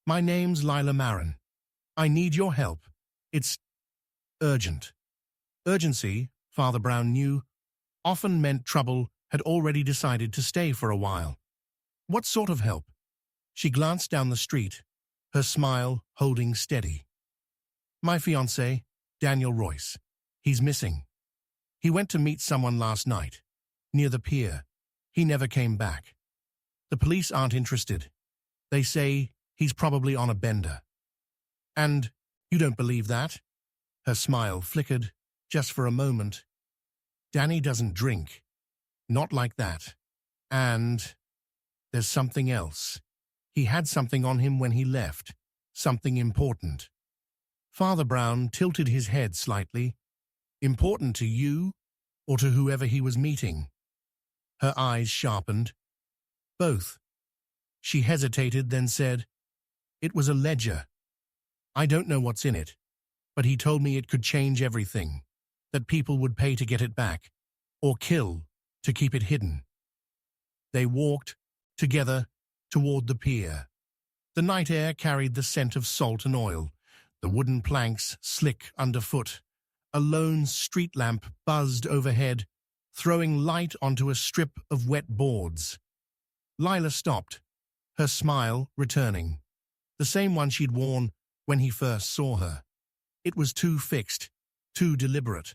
Speaker 1: "My name's Lila Marin. I need your help. It's urgent." Urgency, Father Brown knew, often meant trouble had already decided to stay for a while. "What sort of help?" She glanced down the street, her smile holding steady. "My fiancé, Daniel Royce. He's missing. He went to meet someone last night, near the pier. He never came back. The police aren't interested. They say he's probably on a bender." "And you don't believe that?" Her smile flickered, just for a moment. "Danny doesn't drink. Not like that. And there's something else. He had something on him when he left. Something important." Father Brown tilted his head slightly. "Important to you, or to whoever he was meeting?" Her eyes sharpened. "Both." She hesitated, then said, "It was a ledger. I don't know what's in it, but he told me it could change everything, that people would pay to get it back, or kill to keep it hidden." They walked together toward the pier. The night air carried the scent of salt and oil, the wooden planks slick underfoot. A lone street lamp buzzed overhead, throwing light onto a strip of wet boards. Lila stopped, her smile returning, the same one she'd worn when he first saw her. It was too fixed, too deliberate,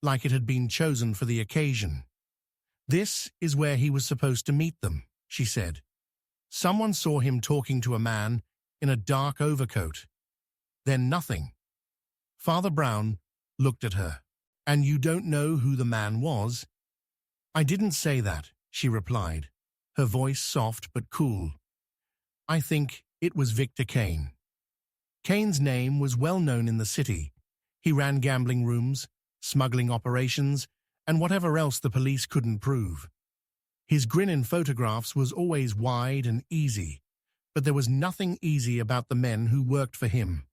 Speaker 1: like it had been chosen for the occasion. "This is where he was supposed to meet them," she said. "Someone saw him talking to a man in a dark overcoat. Then nothing." Father Brown looked at her. "And you don't know who the man was?" "I didn't say that," she replied, her voice soft but cool. "I think it was Victor Kane." Kane's name was well known in the city. He ran gambling rooms, smuggling operations, and whatever else the police couldn't prove. His grin in photographs was always wide and easy, but there was nothing easy about the men who worked for him.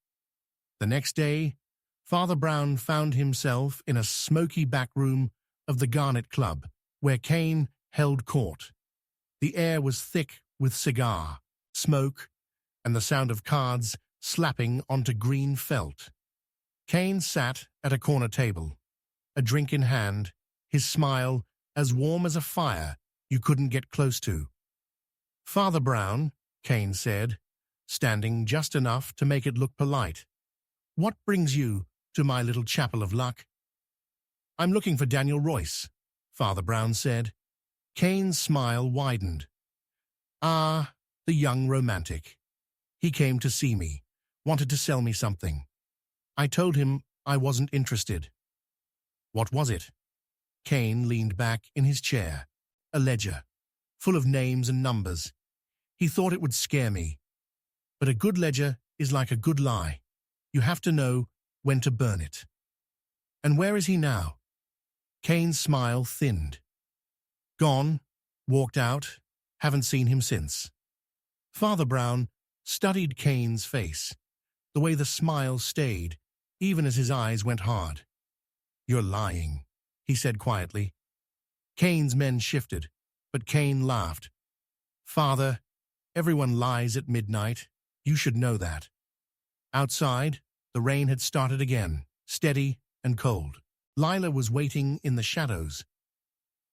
Speaker 1: The next day, Father Brown found himself in a smoky back room of the Garnet Club, where Kane held court. The air was thick with cigar, smoke, and the sound of cards slapping onto green felt. Kane sat at a corner table, a drink in hand, his smile as warm as a fire you couldn't get close to. "Father Brown," Kane said, standing just enough to make it look polite, "what brings you to my little chapel of luck?" "I'm looking for Daniel Royce," Father Brown said. Kane's smile widened. "Ah, the young romantic. He came to see me, wanted to sell me something. I told him I wasn't interested." "What was it?" Kane leaned back in his chair. "A ledger, full of names and numbers. He thought it would scare me. But a good ledger is like a good lie. You have to know when to burn it." "And where is he now?" Kane's smile thinned. "Gone, walked out, haven't seen him since." Father Brown studied Kane's face, the way the smile stayed, even as his eyes went hard. "You're lying," he said quietly. Kane's men shifted, but Kane laughed. "Father, everyone lies at midnight. You should know that." Outside, the rain had started again, steady and cold. Lila was waiting in the shadows.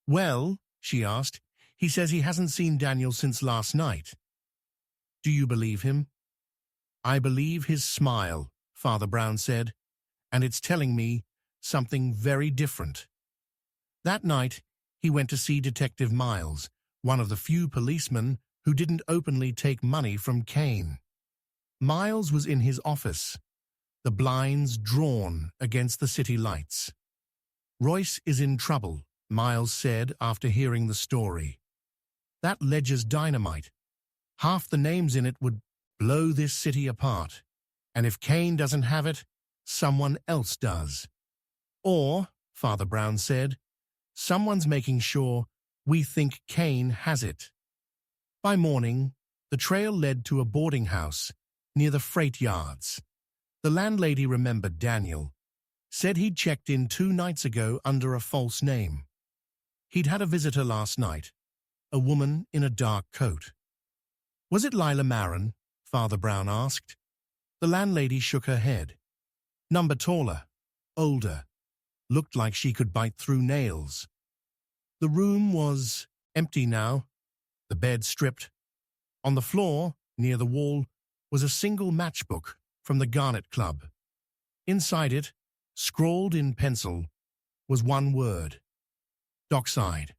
Speaker 1: "Well," she asked, "he says he hasn't seen Daniel since last night. Do you believe him?" "I believe his smile," Father Brown said, "and it's telling me something very different." That night, he went to see Detective Miles, one of the few policemen who didn't openly take money from Kane. Miles was in his office, the blinds drawn against the city lights. "Royce is in trouble," Miles said after hearing the story. "That ledger's dynamite. Half the names in it would blow this city apart. And if Kane doesn't have it, someone else does. Or," Father Brown said, "someone's making sure we think Kane has it." By morning, the trail led to a boarding house near the freight yards. The landlady remembered Daniel, said he'd checked in 2 nights ago under a false name. He'd had a visitor last night, a woman in a dark coat. "Was it Lila Marin?" Father Brown asked. The landlady shook her head. "Number taller, older, looked like she could bite through nails." The room was empty now, the bed stripped. On the floor, near the wall, was a single matchbook from the Garnet Club. Inside it, scrawled in pencil, was one word: Dockside.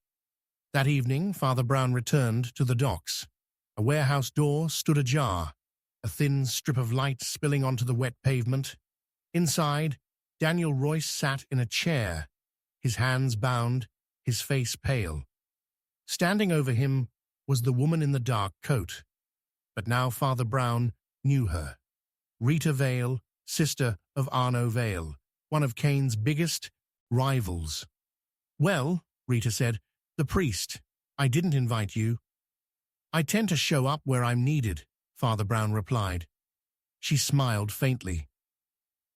Speaker 1: That evening, Father Brown returned to the docks. A warehouse door stood ajar, a thin strip of light spilling onto the wet pavement. Inside, Daniel Royce sat in a chair, his hands bound, his face pale. Standing over him was the woman in the dark coat. But now Father Brown knew her. Rita Vale, sister of Arno Vale, one of Kane's biggest rivals. "Well," Rita said, "the priest. I didn't invite you." "I tend to show up where I'm needed," Father Brown replied. She smiled faintly.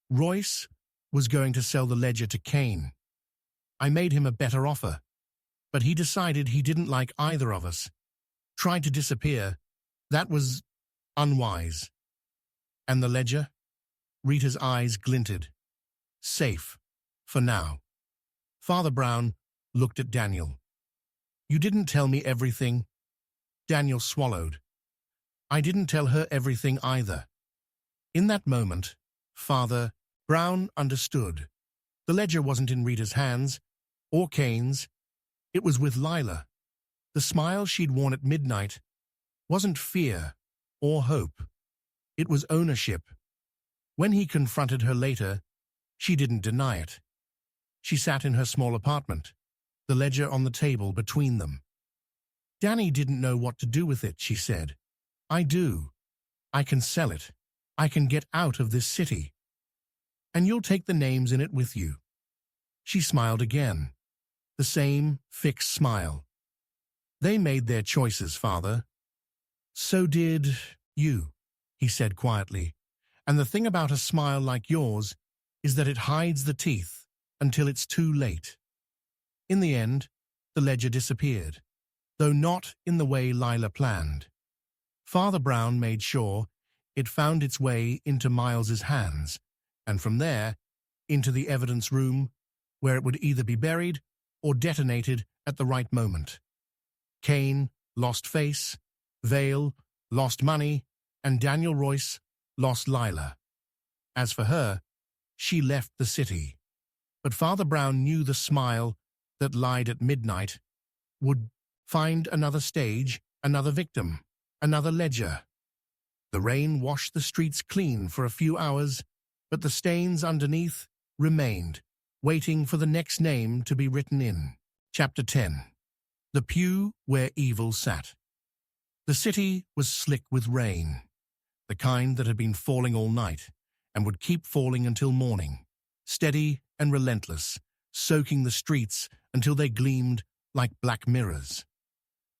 Speaker 1: "Royce was going to sell the ledger to Kane. I made him a better offer, but he decided he didn't like either of us. Tried to disappear. That was unwise." "And the ledger?" Rita's eyes glinted. "Safe, for now." Father Brown looked at Daniel. "You didn't tell me everything." Daniel swallowed. "I didn't tell her everything either." In that moment, Father Brown understood. The ledger wasn't in Rita's hands, or Kane's. It was with Lila. The smile she'd worn at midnight wasn't fear or hope. It was ownership. When he confronted her later, she didn't deny it. She sat in her small apartment, the ledger on the table between them. "Danny didn't know what to do with it," she said. "I do. I can sell it. I can get out of this city. And you'll take the names in it with you." She smiled again, the same fixed smile. "They made their choices, Father." "So did you," he said quietly. "And the thing about a smile like yours is that it hides the teeth until it's too late." In the end, the ledger disappeared, though not in the way Lila planned. Father Brown made sure it found its way into Miles's hands, and from there, into the evidence room, where it would either be buried or detonated at the right moment. Kane lost face, Vale lost money, and Daniel Royce lost Lila. As for her, she left the city. But Father Brown knew the smile that lied at midnight would find another stage, another victim, another ledger. The rain washed the streets clean for a few hours, but the stains underneath remained, waiting for the next name to be written in. Chapter 10. The Pew Where Evil Sat. The city was slick with rain, the kind that had been falling all night and would keep falling until morning, steady and relentless, soaking the streets until they gleamed like black mirrors.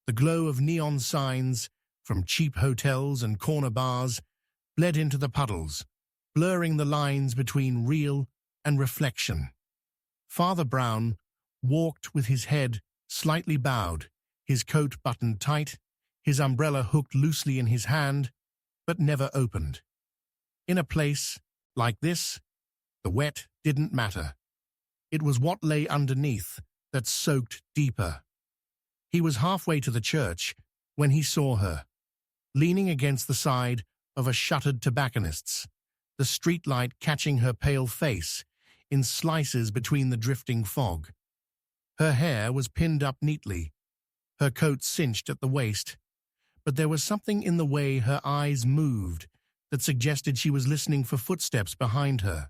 Speaker 1: The glow of neon signs from cheap hotels and corner bars bled into the puddles, blurring the lines between real and reflection. Father Brown walked with his head slightly bowed, his coat buttoned tight, his umbrella hooked loosely in his hand, but never opened. In a place like this, the wet didn't matter. It was what lay underneath that soaked deeper. He was halfway to the church when he saw her, leaning against the side of a shuttered tobacconist's, the streetlight catching her pale face in slices between the drifting fog. Her hair was pinned up neatly, her coat cinched at the waist, but there was something in the way her eyes moved that suggested she was listening for footsteps behind her.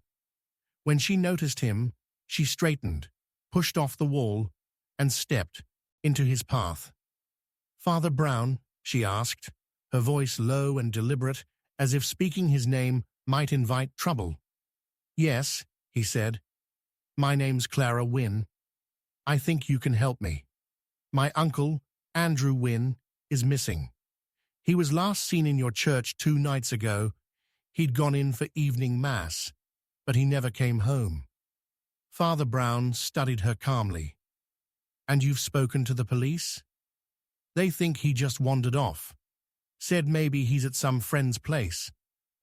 Speaker 1: When she noticed him, she straightened, pushed off the wall, and stepped into his path. "Father Brown?" she asked, her voice low and deliberate, as if speaking his name might invite trouble. "Yes," he said. "My name's Clara Wynne. I think you can help me. My uncle, Andrew Wynne, is missing. He was last seen in your church 2 nights ago. He'd gone in for evening mass, but he never came home." Father Brown studied her calmly. "And you've spoken to the police? They think he just wandered off. Said maybe he's at some friend's place.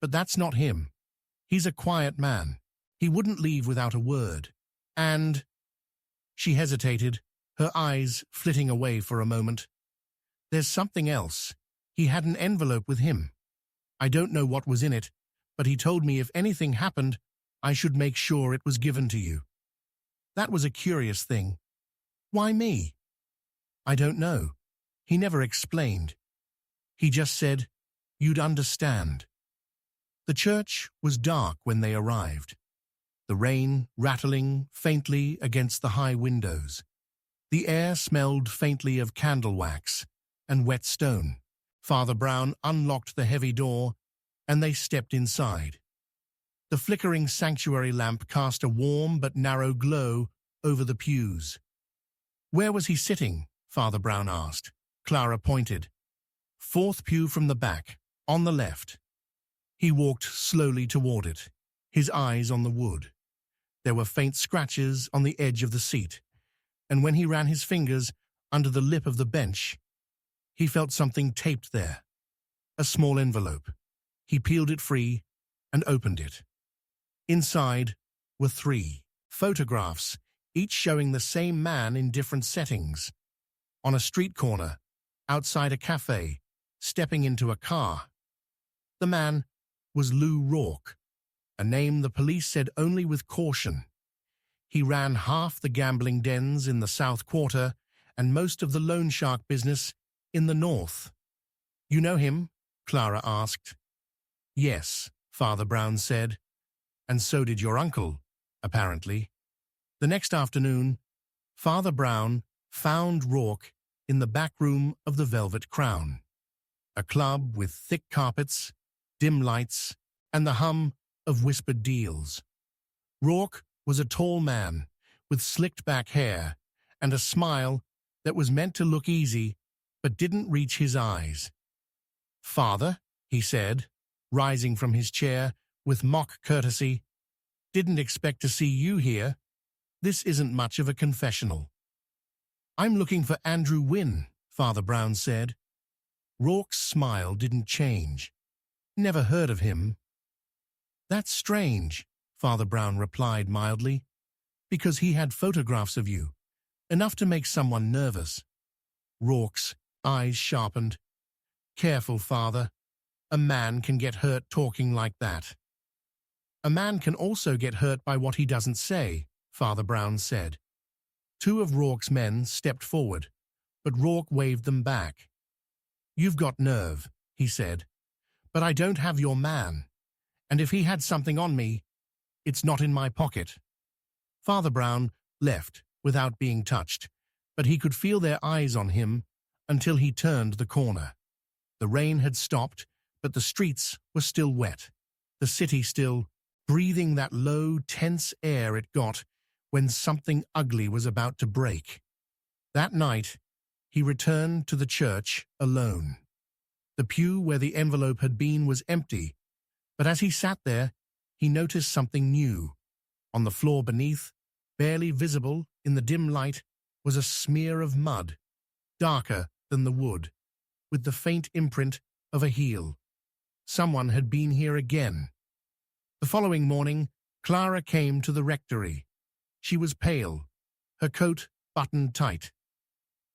Speaker 1: But that's not him. He's a quiet man. He wouldn't leave without a word. And—" She hesitated, her eyes flitting away for a moment. "There's something else. He had an envelope with him. I don't know what was in it, but he told me if anything happened, I should make sure it was given to you. That was a curious thing. Why me?" "I don't know. He never explained. He just said, you'd understand." The church was dark when they arrived, the rain rattling faintly against the high windows. The air smelled faintly of candle wax and wet stone. Father Brown unlocked the heavy door, and they stepped inside. The flickering sanctuary lamp cast a warm but narrow glow over the pews. "Where was he sitting?" Father Brown asked. Clara pointed. "4th pew from the back, on the left." He walked slowly toward it, his eyes on the wood. There were faint scratches on the edge of the seat, and when he ran his fingers under the lip of the bench, he felt something taped there. A small envelope. He peeled it free and opened it. Inside were 3 photographs, each showing the same man in different settings. On a street corner, outside a cafe, stepping into a car. The man was Lou Rourke, a name the police said only with caution. He ran half the gambling dens in the South Quarter and most of the loan shark business in the North. "You know him?" Clara asked. "Yes," Father Brown said. "And so did your uncle, apparently." The next afternoon, Father Brown found Rourke in the back room of the Velvet Crown, a club with thick carpets, dim lights, and the hum of whispered deals. Rourke was a tall man with slicked-back hair and a smile that was meant to look easy but didn't reach his eyes. "Father," he said, rising from his chair with mock courtesy, "didn't expect to see you here. This isn't much of a confessional." "I'm looking for Andrew Wynne," Father Brown said. Rourke's smile didn't change. "Never heard of him." "That's strange," Father Brown replied mildly, "because he had photographs of you, enough to make someone nervous." Rourke's eyes sharpened. "Careful, Father. A man can get hurt talking like that." "A man can also get hurt by what he doesn't say," Father Brown said. 2 of Rourke's men stepped forward, but Rourke waved them back. "You've got nerve," he said, "but I don't have your man, and if he had something on me, it's not in my pocket." Father Brown left without being touched, but he could feel their eyes on him until he turned the corner. The rain had stopped, but the streets were still wet, the city still breathing that low, tense air it got when something ugly was about to break. That night, he returned to the church alone. The pew where the envelope had been was empty, but as he sat there, he noticed something new. On the floor beneath, barely visible in the dim light, was a smear of mud, darker than the wood, with the faint imprint of a heel. Someone had been here again, The following morning, Clara came to the rectory. She was pale, her coat buttoned tight.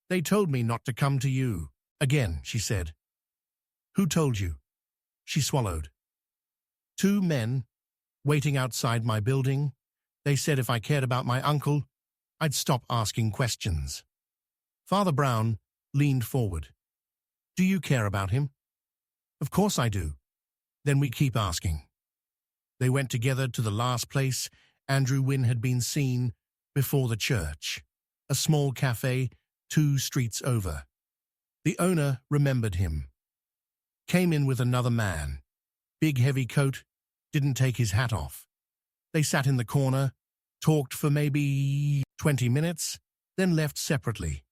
Speaker 1: "They told me not to come to you." "Again," she said. "Who told you?" She swallowed. "Two men, waiting outside my building. They said if I cared about my uncle, I'd stop asking questions." Father Brown leaned forward. "Do you care about him?" "Of course I do." "Then we keep asking." They went together to the last place Andrew Wynne had been seen, before the church, a small cafe 2 streets over. The owner remembered him. Came in with another man. Big heavy coat, didn't take his hat off. They sat in the corner, talked for maybe 20 minutes, then left separately.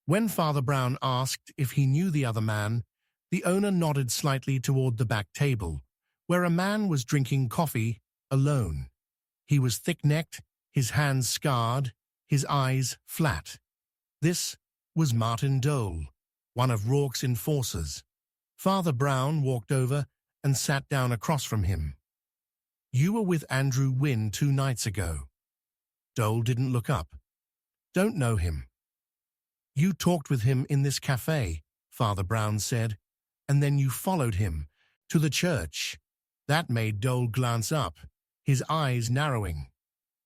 Speaker 1: When Father Brown asked if he knew the other man, the owner nodded slightly toward the back table, where a man was drinking coffee alone. He was thick-necked, his hands scarred, his eyes flat. This was Martin Dole, one of Rourke's enforcers. Father Brown walked over and sat down across from him. "You were with Andrew Wynne 2 nights ago." Dole didn't look up. "Don't know him." "You talked with him in this cafe," Father Brown said, "and then you followed him to the church." That made Dole glance up, his eyes narrowing.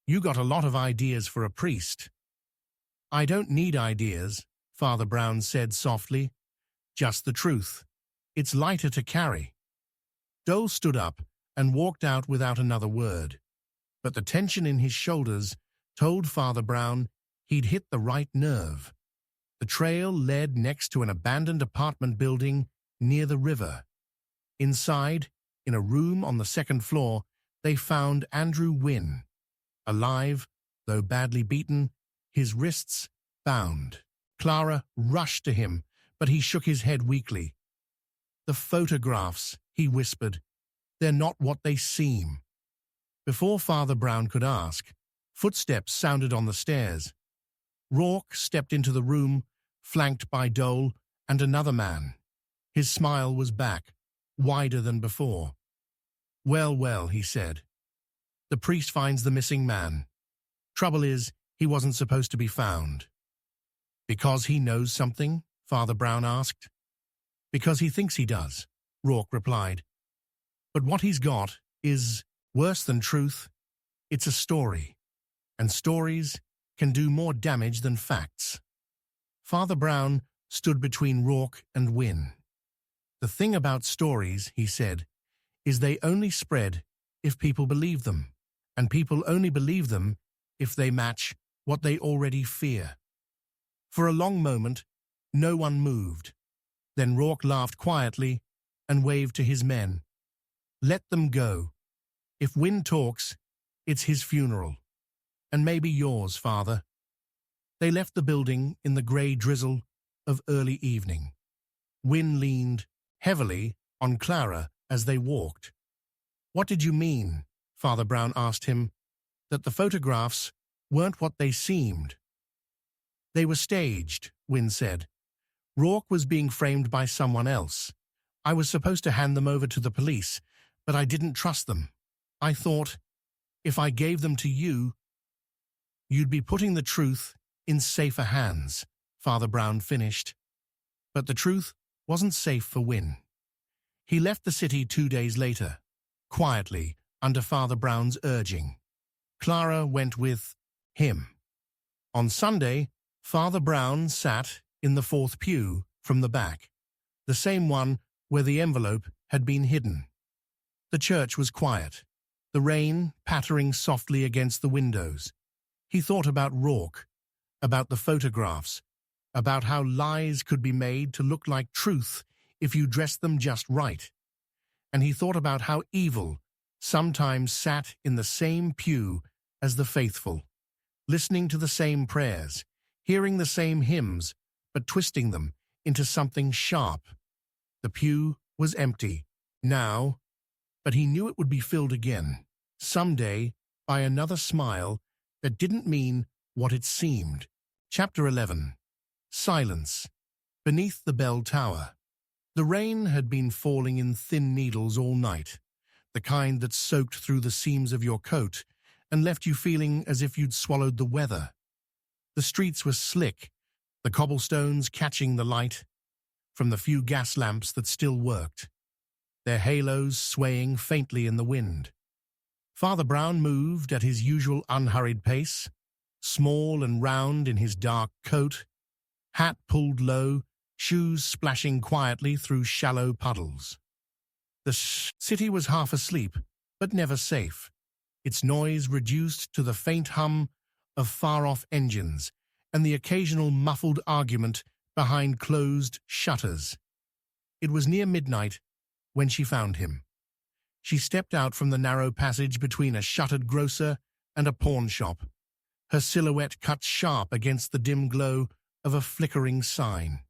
Speaker 1: "You got a lot of ideas for a priest." "I don't need ideas," Father Brown said softly. "Just the truth. It's lighter to carry." Dole stood up and walked out without another word, but the tension in his shoulders told Father Brown he'd hit the right nerve. The trail led next to an abandoned apartment building near the river. Inside, in a room on the 2nd floor, they found Andrew Wynne, alive, though badly beaten, his wrists bound. Clara rushed to him, but he shook his head weakly. "The photographs," he whispered. "They're not what they seem." Before Father Brown could ask, footsteps sounded on the stairs. Rourke stepped into the room, flanked by Dole and another man. His smile was back, wider than before. "Well, well," he said. "The priest finds the missing man. Trouble is, he wasn't supposed to be found." "Because he knows something?" Father Brown asked. "Because he thinks he does," Rourke replied. "But what he's got is worse than truth. It's a story, and stories can do more damage than facts." Father Brown stood between Rourke and Wynne. "The thing about stories," he said, "is they only spread if people believe them, and people only believe them if they match what they already fear." For a long moment, no one moved. Then Rourke laughed quietly and waved to his men. "Let them go. If Wynne talks, it's his funeral. And maybe yours, Father." They left the building in the grey drizzle of early evening. Wynne leaned heavily on Clara as they walked. "What did you mean?" Father Brown asked him. "That the photographs weren't what they seemed." "They were staged," Wynne said. "Rourke was being framed by someone else. I was supposed to hand them over to the police, but I didn't trust them. I thought, if I gave them to you, you'd be putting the truth in safer hands," Father Brown finished. But the truth wasn't safe for Wynne. He left the city 2 days later, quietly, under Father Brown's urging. Clara went with him. On Sunday, Father Brown sat in the 4th pew from the back, the same one where the envelope had been hidden. The church was quiet, the rain pattering softly against the windows. He thought about Rourke, about the photographs, about how lies could be made to look like truth if you dressed them just right. And he thought about how evil sometimes sat in the same pew as the faithful, listening to the same prayers, hearing the same hymns, but twisting them into something sharp. The pew was empty now, but he knew it would be filled again, someday, by another smile that didn't mean what it seemed. Chapter 11. Silence. Beneath the bell tower. The rain had been falling in thin needles all night. the kind that soaked through the seams of your coat and left you feeling as if you'd swallowed the weather. The streets were slick, the cobblestones catching the light from the few gas lamps that still worked, their halos swaying faintly in the wind. Father Brown moved at his usual unhurried pace, small and round in his dark coat, hat pulled low, shoes splashing quietly through shallow puddles. The city was half asleep, but never safe, its noise reduced to the faint hum of far-off engines and the occasional muffled argument behind closed shutters. It was near midnight when she found him. She stepped out from the narrow passage between a shuttered grocer and a pawn shop, her silhouette cut sharp against the dim glow of a flickering sign.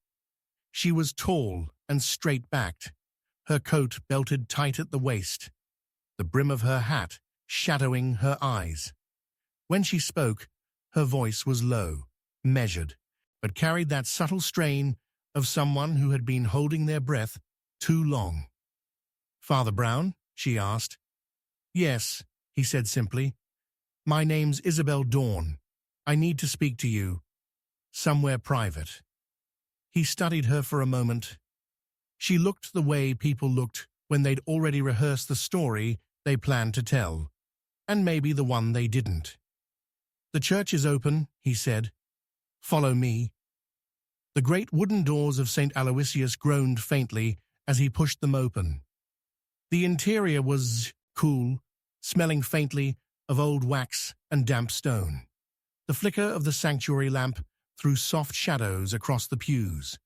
Speaker 1: She was tall and straight-backed, her coat belted tight at the waist, the brim of her hat shadowing her eyes. When she spoke, her voice was low, measured, but carried that subtle strain of someone who had been holding their breath too long. "Father Brown?" she asked. "Yes," he said simply. "My name's Isabel Dawn. I need to speak to you. Somewhere private." He studied her for a moment. She looked the way people looked when they'd already rehearsed the story they planned to tell, and maybe the one they didn't. "The church is open," he said. "Follow me." The great wooden doors of St. Aloysius groaned faintly as he pushed them open. The interior was cool, smelling faintly of old wax and damp stone. The flicker of the sanctuary lamp threw soft shadows across the pews.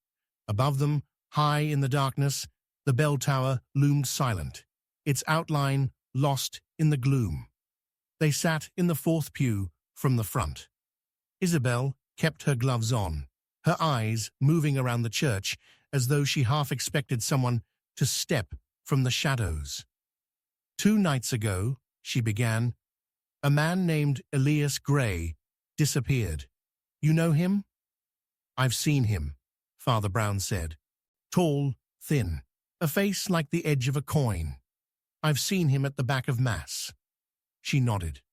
Speaker 1: Above them, high in the darkness, the bell tower loomed silent, its outline lost in the gloom. They sat in the fourth pew from the front. Isabel kept her gloves on, her eyes moving around the church as though she half expected someone to step from the shadows. "2 nights ago," she began, "a man named Elias Gray disappeared. You know him?" "I've seen him," Father Brown said. "Tall, thin, a face like the edge of a coin. I've seen him at the back of Mass." She nodded.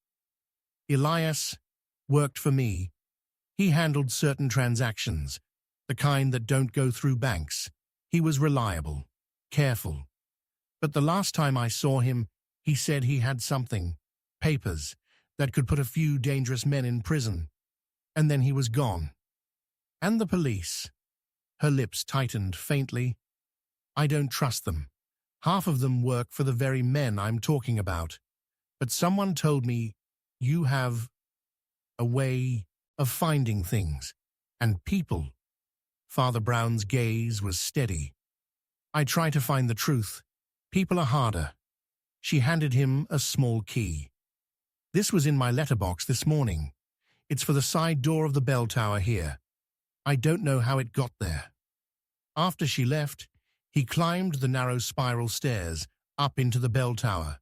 Speaker 1: "Elias worked for me. He handled certain transactions, the kind that don't go through banks. He was reliable, careful. But the last time I saw him, he said he had something, papers, that could put a few dangerous men in prison. And then he was gone. And the police." Her lips tightened faintly. "I don't trust them. Half of them work for the very men I'm talking about. But someone told me you have a way of finding things and people." Father Brown's gaze was steady. "I try to find the truth. People are harder." She handed him a small key. "This was in my letterbox this morning. It's for the side door of the bell tower here. I don't know how it got there." After she left, he climbed the narrow spiral stairs up into the bell tower.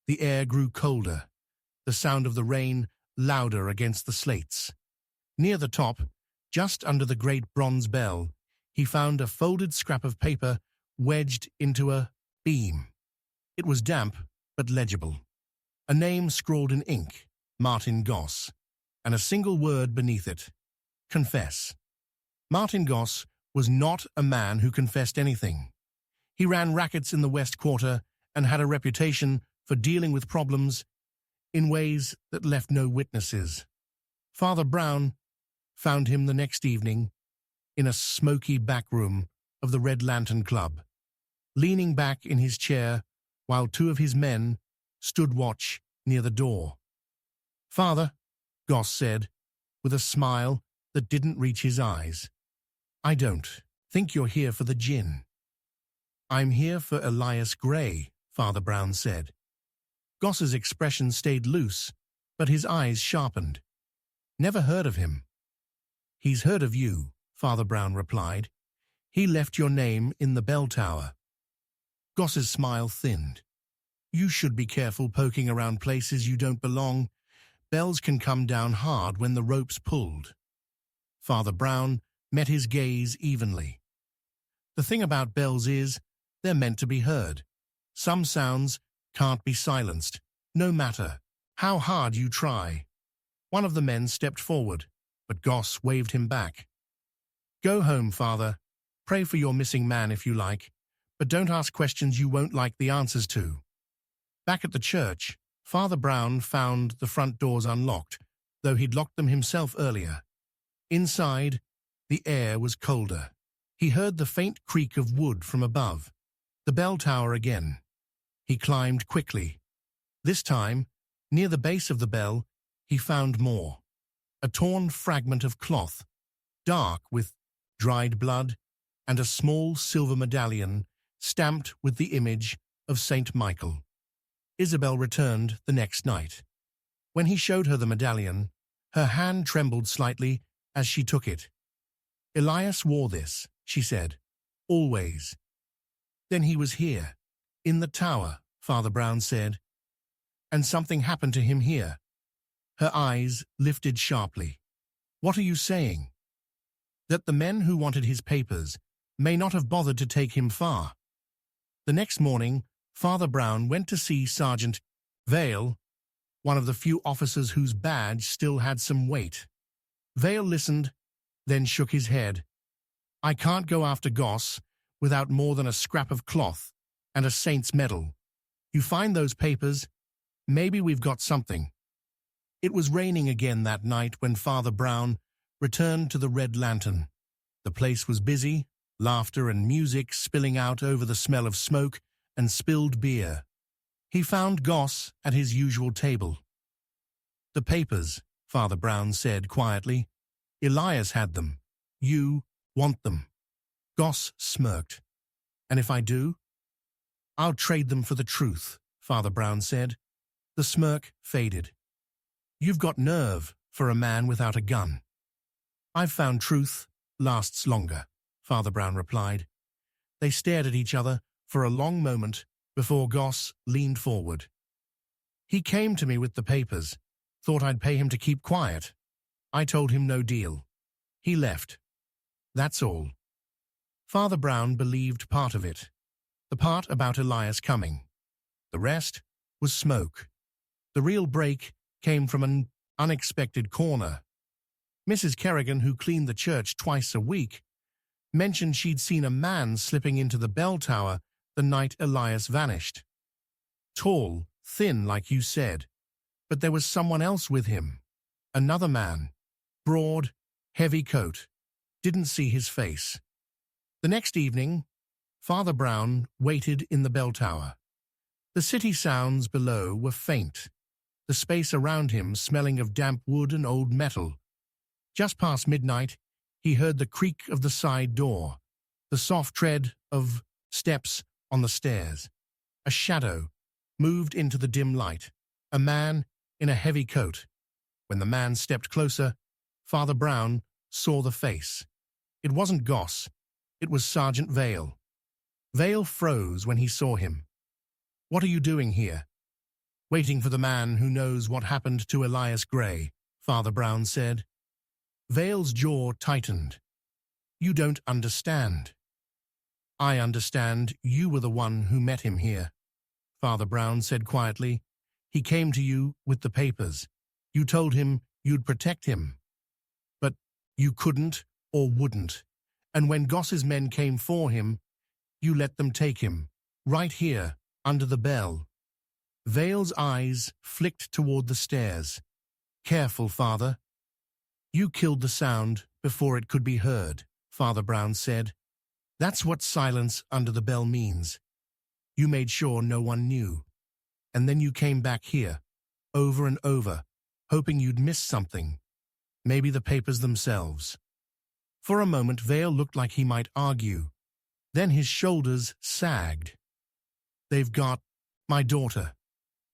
Speaker 1: The air grew colder, the sound of the rain louder against the slates. Near the top, just under the great bronze bell, he found a folded scrap of paper wedged into a beam. It was damp but legible. A name scrawled in ink, Martin Goss, and a single word beneath it, confess. Martin Goss was not a man who confessed anything. He ran rackets in the West Quarter and had a reputation for dealing with problems in ways that left no witnesses. Father Brown found him the next evening in a smoky back room of the Red Lantern Club, leaning back in his chair while 2 of his men stood watch near the door. "Father," Goss said, with a smile that didn't reach his eyes, "I don't think you're here for the gin." "I'm here for Elias Gray," Father Brown said. Goss's expression stayed loose, but his eyes sharpened. "Never heard of him." "He's heard of you," Father Brown replied. "He left your name in the bell tower." Goss's smile thinned. "You should be careful poking around places you don't belong. Bells can come down hard when the rope's pulled." Father Brown met his gaze evenly. "The thing about bells is, they're meant to be heard. Some sounds can't be silenced, no matter how hard you try. One of the men stepped forward, but Goss waved him back. Go home, father. Pray for your missing man if you like, but don't ask questions you won't like the answers to. Back at the church, Father Brown found the front doors unlocked, though he'd locked them himself earlier. Inside, the air was colder. He heard the faint creak of wood from above. The bell tower again. He climbed quickly. This time, near the base of the bell, he found more. A torn fragment of cloth, dark with dried blood, and a small silver medallion stamped with the image of Saint Michael. Isabel returned the next night. When he showed her the medallion, her hand trembled slightly as she took it. Elias wore this, she said, always. Then he was here, in the tower, Father Brown said. And something happened to him here. Her eyes lifted sharply. What are you saying? That the men who wanted his papers may not have bothered to take him far. The next morning, Father Brown went to see Sergeant Vale, one of the few officers whose badge still had some weight. Vale listened, then shook his head. I can't go after Goss without more than a scrap of cloth and a saint's medal. You find those papers, maybe we've got something. It was raining again that night when Father Brown returned to the Red Lantern. The place was busy, laughter and music spilling out over the smell of smoke and spilled beer. He found Goss at his usual table. The papers, Father Brown said quietly. Elias had them. You want them. Goss smirked. And if I do? I'll trade them for the truth, Father Brown said. The smirk faded. You've got nerve for a man without a gun. I've found truth lasts longer, Father Brown replied. They stared at each other for a long moment before Goss leaned forward. He came to me with the papers, thought I'd pay him to keep quiet. I told him no deal. He left. That's all. Father Brown believed part of it, the part about Elias coming. The rest was smoke. The real break came from an unexpected corner. Mrs. Kerrigan, who cleaned the church twice a week, mentioned she'd seen a man slipping into the bell tower the night Elias vanished. Tall, thin, like you said, but there was someone else with him. Another man. Broad, heavy coat. Didn't see his face. The next evening, Father Brown waited in the bell tower. The city sounds below were faint, the space around him smelling of damp wood and old metal. Just past midnight, he heard the creak of the side door, the soft tread of steps on the stairs. A shadow moved into the dim light, a man in a heavy coat. When the man stepped closer, Father Brown saw the face. It wasn't Goss, it was Sergeant Vale. Vale froze when he saw him. What are you doing here? Waiting for the man who knows what happened to Elias Gray, Father Brown said. Vale's jaw tightened. You don't understand. I understand you were the one who met him here, Father Brown said quietly. He came to you with the papers. You told him you'd protect him. But you couldn't or wouldn't. And when Goss's men came for him, you let them take him, right here, under the bell. Vale's eyes flicked toward the stairs. Careful, Father. You killed the sound before it could be heard, Father Brown said. That's what silence under the bell means. You made sure no one knew. And then you came back here, over and over, hoping you'd miss something. Maybe the papers themselves. For a moment, Vale looked like he might argue. Then his shoulders sagged. They've got my daughter,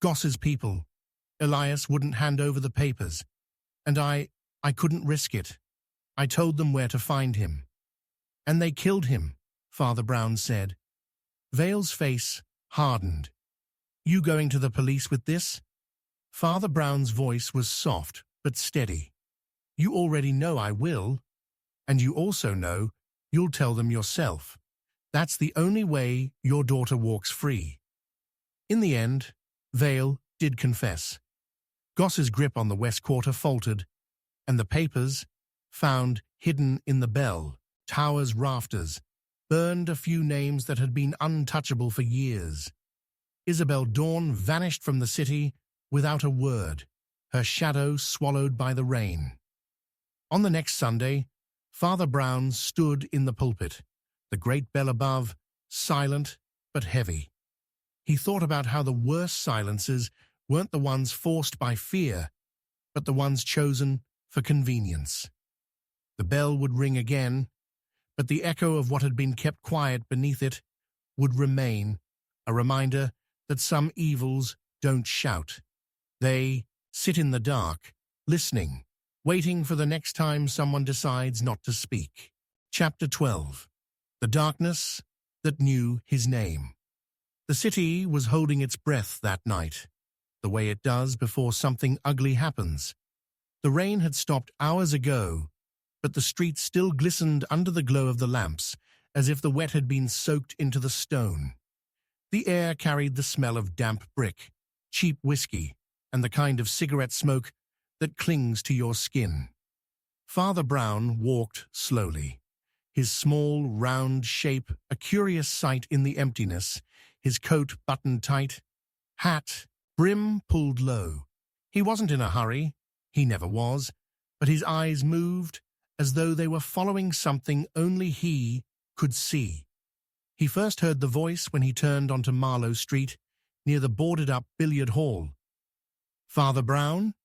Speaker 1: Goss's people. Elias wouldn't hand over the papers. And I couldn't risk it. I told them where to find him. And they killed him, Father Brown said. Vale's face hardened. You going to the police with this? Father Brown's voice was soft but steady. You already know I will. And you also know you'll tell them yourself. That's the only way your daughter walks free. In the end, Vale did confess. Goss's grip on the West Quarter faltered, and the papers, found hidden in the bell tower's rafters, burned a few names that had been untouchable for years. Isabel Dawn vanished from the city without a word, her shadow swallowed by the rain. On the next Sunday, Father Brown stood in the pulpit, the great bell above, silent but heavy. He thought about how the worst silences weren't the ones forced by fear, but the ones chosen for convenience. The bell would ring again, but the echo of what had been kept quiet beneath it would remain, a reminder that some evils don't shout. They sit in the dark, listening, waiting for the next time someone decides not to speak. Chapter 12. The Darkness That Knew His Name. The city was holding its breath that night, the way it does before something ugly happens. The rain had stopped hours ago, but the streets still glistened under the glow of the lamps, as if the wet had been soaked into the stone. The air carried the smell of damp brick, cheap whiskey, and the kind of cigarette smoke that clings to your skin. Father Brown walked slowly, his small, round shape a curious sight in the emptiness, his coat buttoned tight, hat, brim pulled low. He wasn't in a hurry, he never was, but his eyes moved as though they were following something only he could see. He first heard the voice when he turned onto Marlow Street, near the boarded-up billiard hall. "Father Brown?"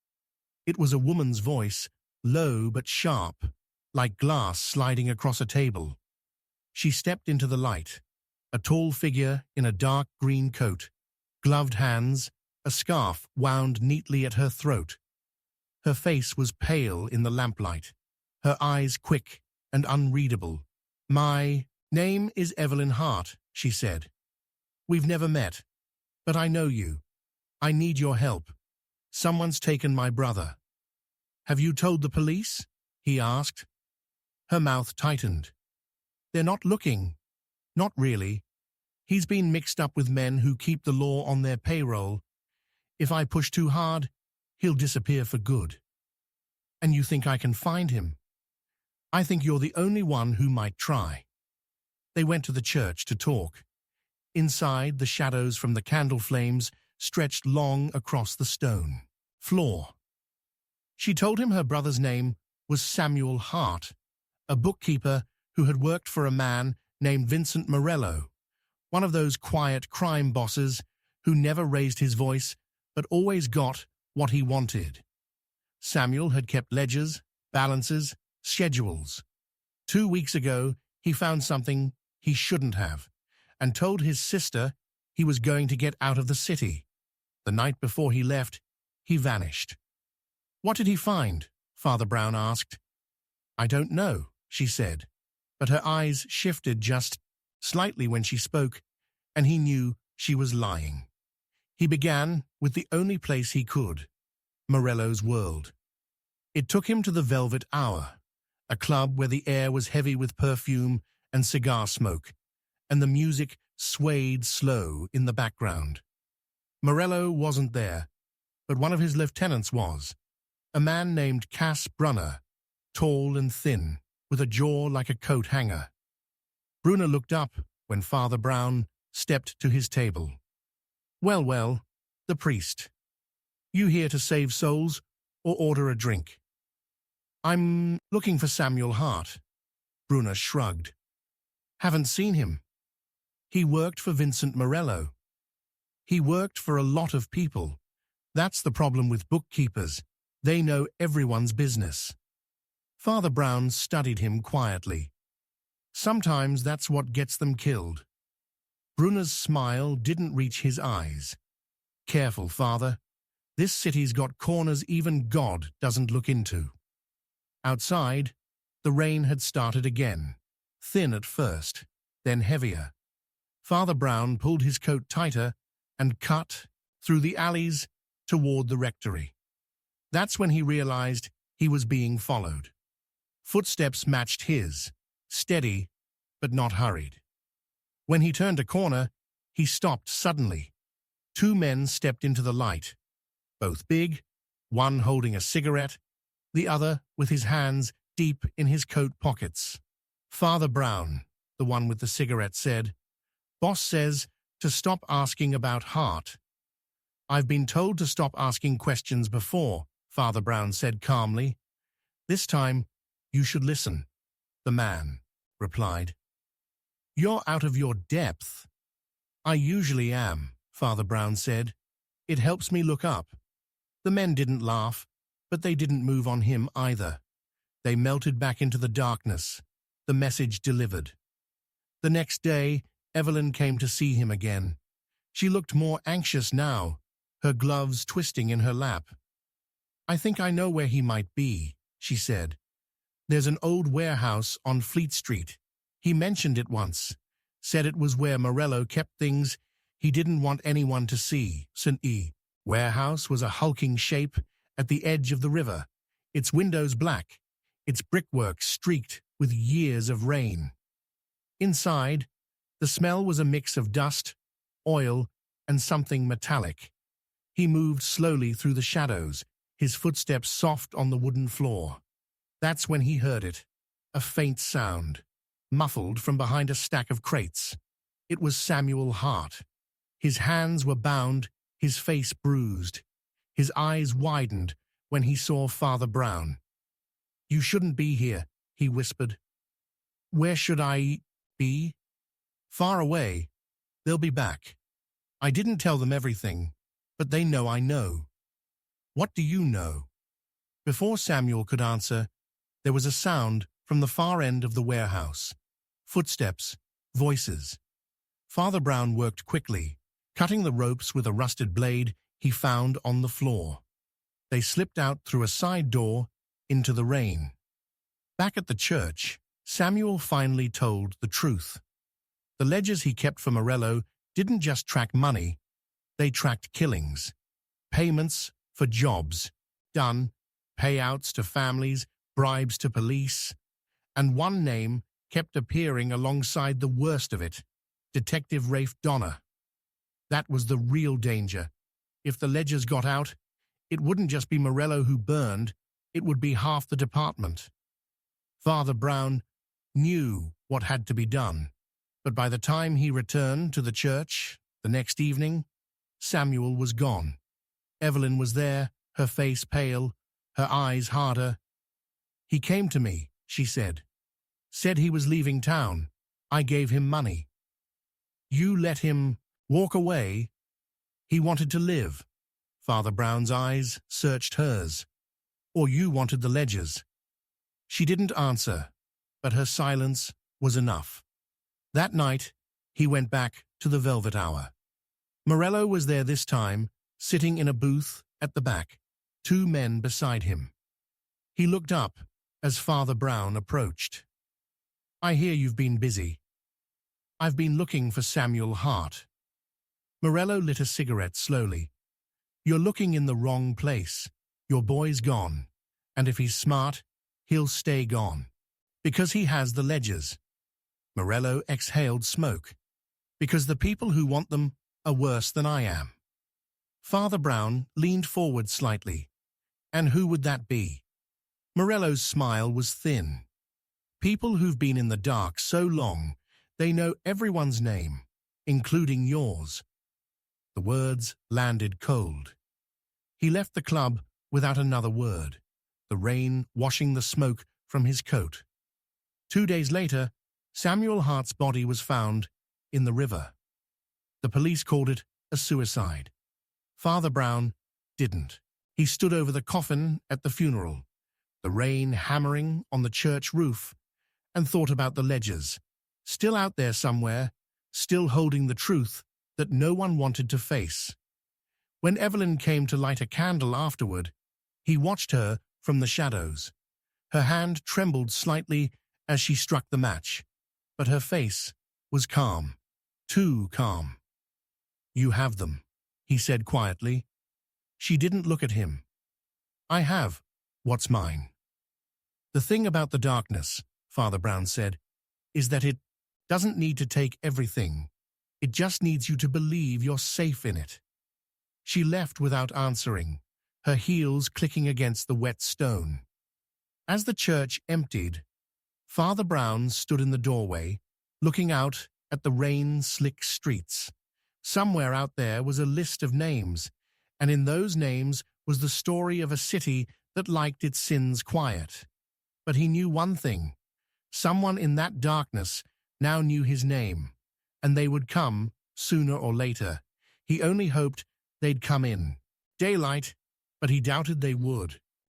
Speaker 1: It was a woman's voice, low but sharp, like glass sliding across a table. She stepped into the light, a tall figure in a dark green coat, gloved hands, a scarf wound neatly at her throat. Her face was pale in the lamplight, her eyes quick and unreadable. "My name is Evelyn Hart," she said. "We've never met, but I know you. I need your help. Someone's taken my brother." "Have you told the police?" he asked. Her mouth tightened. "They're not looking." "Not really. He's been mixed up with men who keep the law on their payroll. If I push too hard, he'll disappear for good." "And you think I can find him?" "I think you're the only one who might try." They went to the church to talk. Inside, the shadows from the candle flames stretched long across the stone floor. She told him her brother's name was Samuel Hart, a bookkeeper who had worked for a man named Vincent Morello, one of those quiet crime bosses who never raised his voice but always got what he wanted. Samuel had kept ledgers, balances, schedules. 2 weeks ago, he found something he shouldn't have, and told his sister he was going to get out of the city. The night before he left, he vanished. "What did he find?" Father Brown asked. "I don't know," she said, but her eyes shifted just slightly when she spoke, and he knew she was lying. He began with the only place he could, Morello's world. It took him to the Velvet Hour, a club where the air was heavy with perfume and cigar smoke, and the music swayed slow in the background. Morello wasn't there, but one of his lieutenants was, a man named Cass Brunner, tall and thin, with a jaw like a coat hanger. Brunner looked up when Father Brown stepped to his table. Well, the priest. You here to save souls or order a drink?" "I'm looking for Samuel Hart." Brunner shrugged. "Haven't seen him." "He worked for Vincent Morello." "He worked for a lot of people. That's the problem with bookkeepers. They know everyone's business." Father Brown studied him quietly. "Sometimes that's what gets them killed." Brunner's smile didn't reach his eyes. "Careful, Father. This city's got corners even God doesn't look into." Outside, the rain had started again, thin at first, then heavier. Father Brown pulled his coat tighter and cut through the alleys toward the rectory. That's when he realized he was being followed. Footsteps matched his, steady but not hurried. When he turned a corner, he stopped suddenly. Two men stepped into the light, both big, one holding a cigarette, the other with his hands deep in his coat pockets. Father Brown, the one with the cigarette, said, "Boss says to stop asking about heart." "I've been told to stop asking questions before," Father Brown said calmly. "This time, you should listen," the man replied. "You're out of your depth." "I usually am," Father Brown said. "It helps me look up." The men didn't laugh, but they didn't move on him either. They melted back into the darkness, the message delivered. The next day, Evelyn came to see him again. She looked more anxious now, her gloves twisting in her lap. "I think I know where he might be," she said. "There's an old warehouse on Fleet Street. He mentioned it once, said it was where Morello kept things he didn't want anyone to see." St. E. Warehouse was a hulking shape at the edge of the river, its windows black, its brickwork streaked with years of rain. Inside, the smell was a mix of dust, oil, and something metallic. He moved slowly through the shadows, his footsteps soft on the wooden floor. That's when he heard it, a faint sound, muffled from behind a stack of crates. It was Samuel Hart. His hands were bound, his face bruised. His eyes widened when he saw Father Brown. "You shouldn't be here," he whispered. "Where should I be?" "Far away. They'll be back. I didn't tell them everything, but they know I know." "What do you know?" Before Samuel could answer, there was a sound from the far end of the warehouse. Footsteps, voices. Father Brown worked quickly, cutting the ropes with a rusted blade he found on the floor. They slipped out through a side door into the rain. Back at the church, Samuel finally told the truth. The ledgers he kept for Morello didn't just track money, they tracked killings, payments for jobs done, payouts to families, bribes to police, and one name kept appearing alongside the worst of it, Detective Rafe Donner. That was the real danger. If the ledgers got out, it wouldn't just be Morello who burned, it would be half the department. Father Brown knew what had to be done, but by the time he returned to the church the next evening, Samuel was gone. Evelyn was there, her face pale, her eyes harder. "He came to me," she said. "Said he was leaving town. I gave him money." "You let him walk away?" "He wanted to live." Father Brown's eyes searched hers. "Or you wanted the ledgers?" She didn't answer, but her silence was enough. That night, he went back to the Velvet Hour. Morello was there this time, sitting in a booth at the back, two men beside him. He looked up as Father Brown approached. "I hear you've been busy." "I've been looking for Samuel Hart." Morello lit a cigarette slowly. "You're looking in the wrong place. Your boy's gone, and if he's smart, he'll stay gone. Because he has the ledgers." Morello exhaled smoke. "Because the people who want them are worse than I am." Father Brown leaned forward slightly. "And who would that be?" Morello's smile was thin. "People who've been in the dark so long, they know everyone's name, including yours." The words landed cold. He left the club without another word, the rain washing the smoke from his coat. 2 days later, Samuel Hart's body was found in the river. The police called it a suicide. Father Brown didn't. He stood over the coffin at the funeral, the rain hammering on the church roof, and thought about the ledgers, still out there somewhere, still holding the truth that no one wanted to face. When Evelyn came to light a candle afterward, he watched her from the shadows. Her hand trembled slightly as she struck the match, but her face was calm, too calm. "You have them," he said quietly. She didn't look at him. "I have what's mine." "The thing about the darkness," Father Brown said, "is that it doesn't need to take everything. It just needs you to believe you're safe in it." She left without answering, her heels clicking against the wet stone. As the church emptied, Father Brown stood in the doorway, looking out at the rain-slick streets. Somewhere out there was a list of names, and in those names was the story of a city that liked its sins quiet. But he knew one thing. Someone in that darkness now knew his name, and they would come, sooner or later. He only hoped they'd come in daylight, but he doubted they would.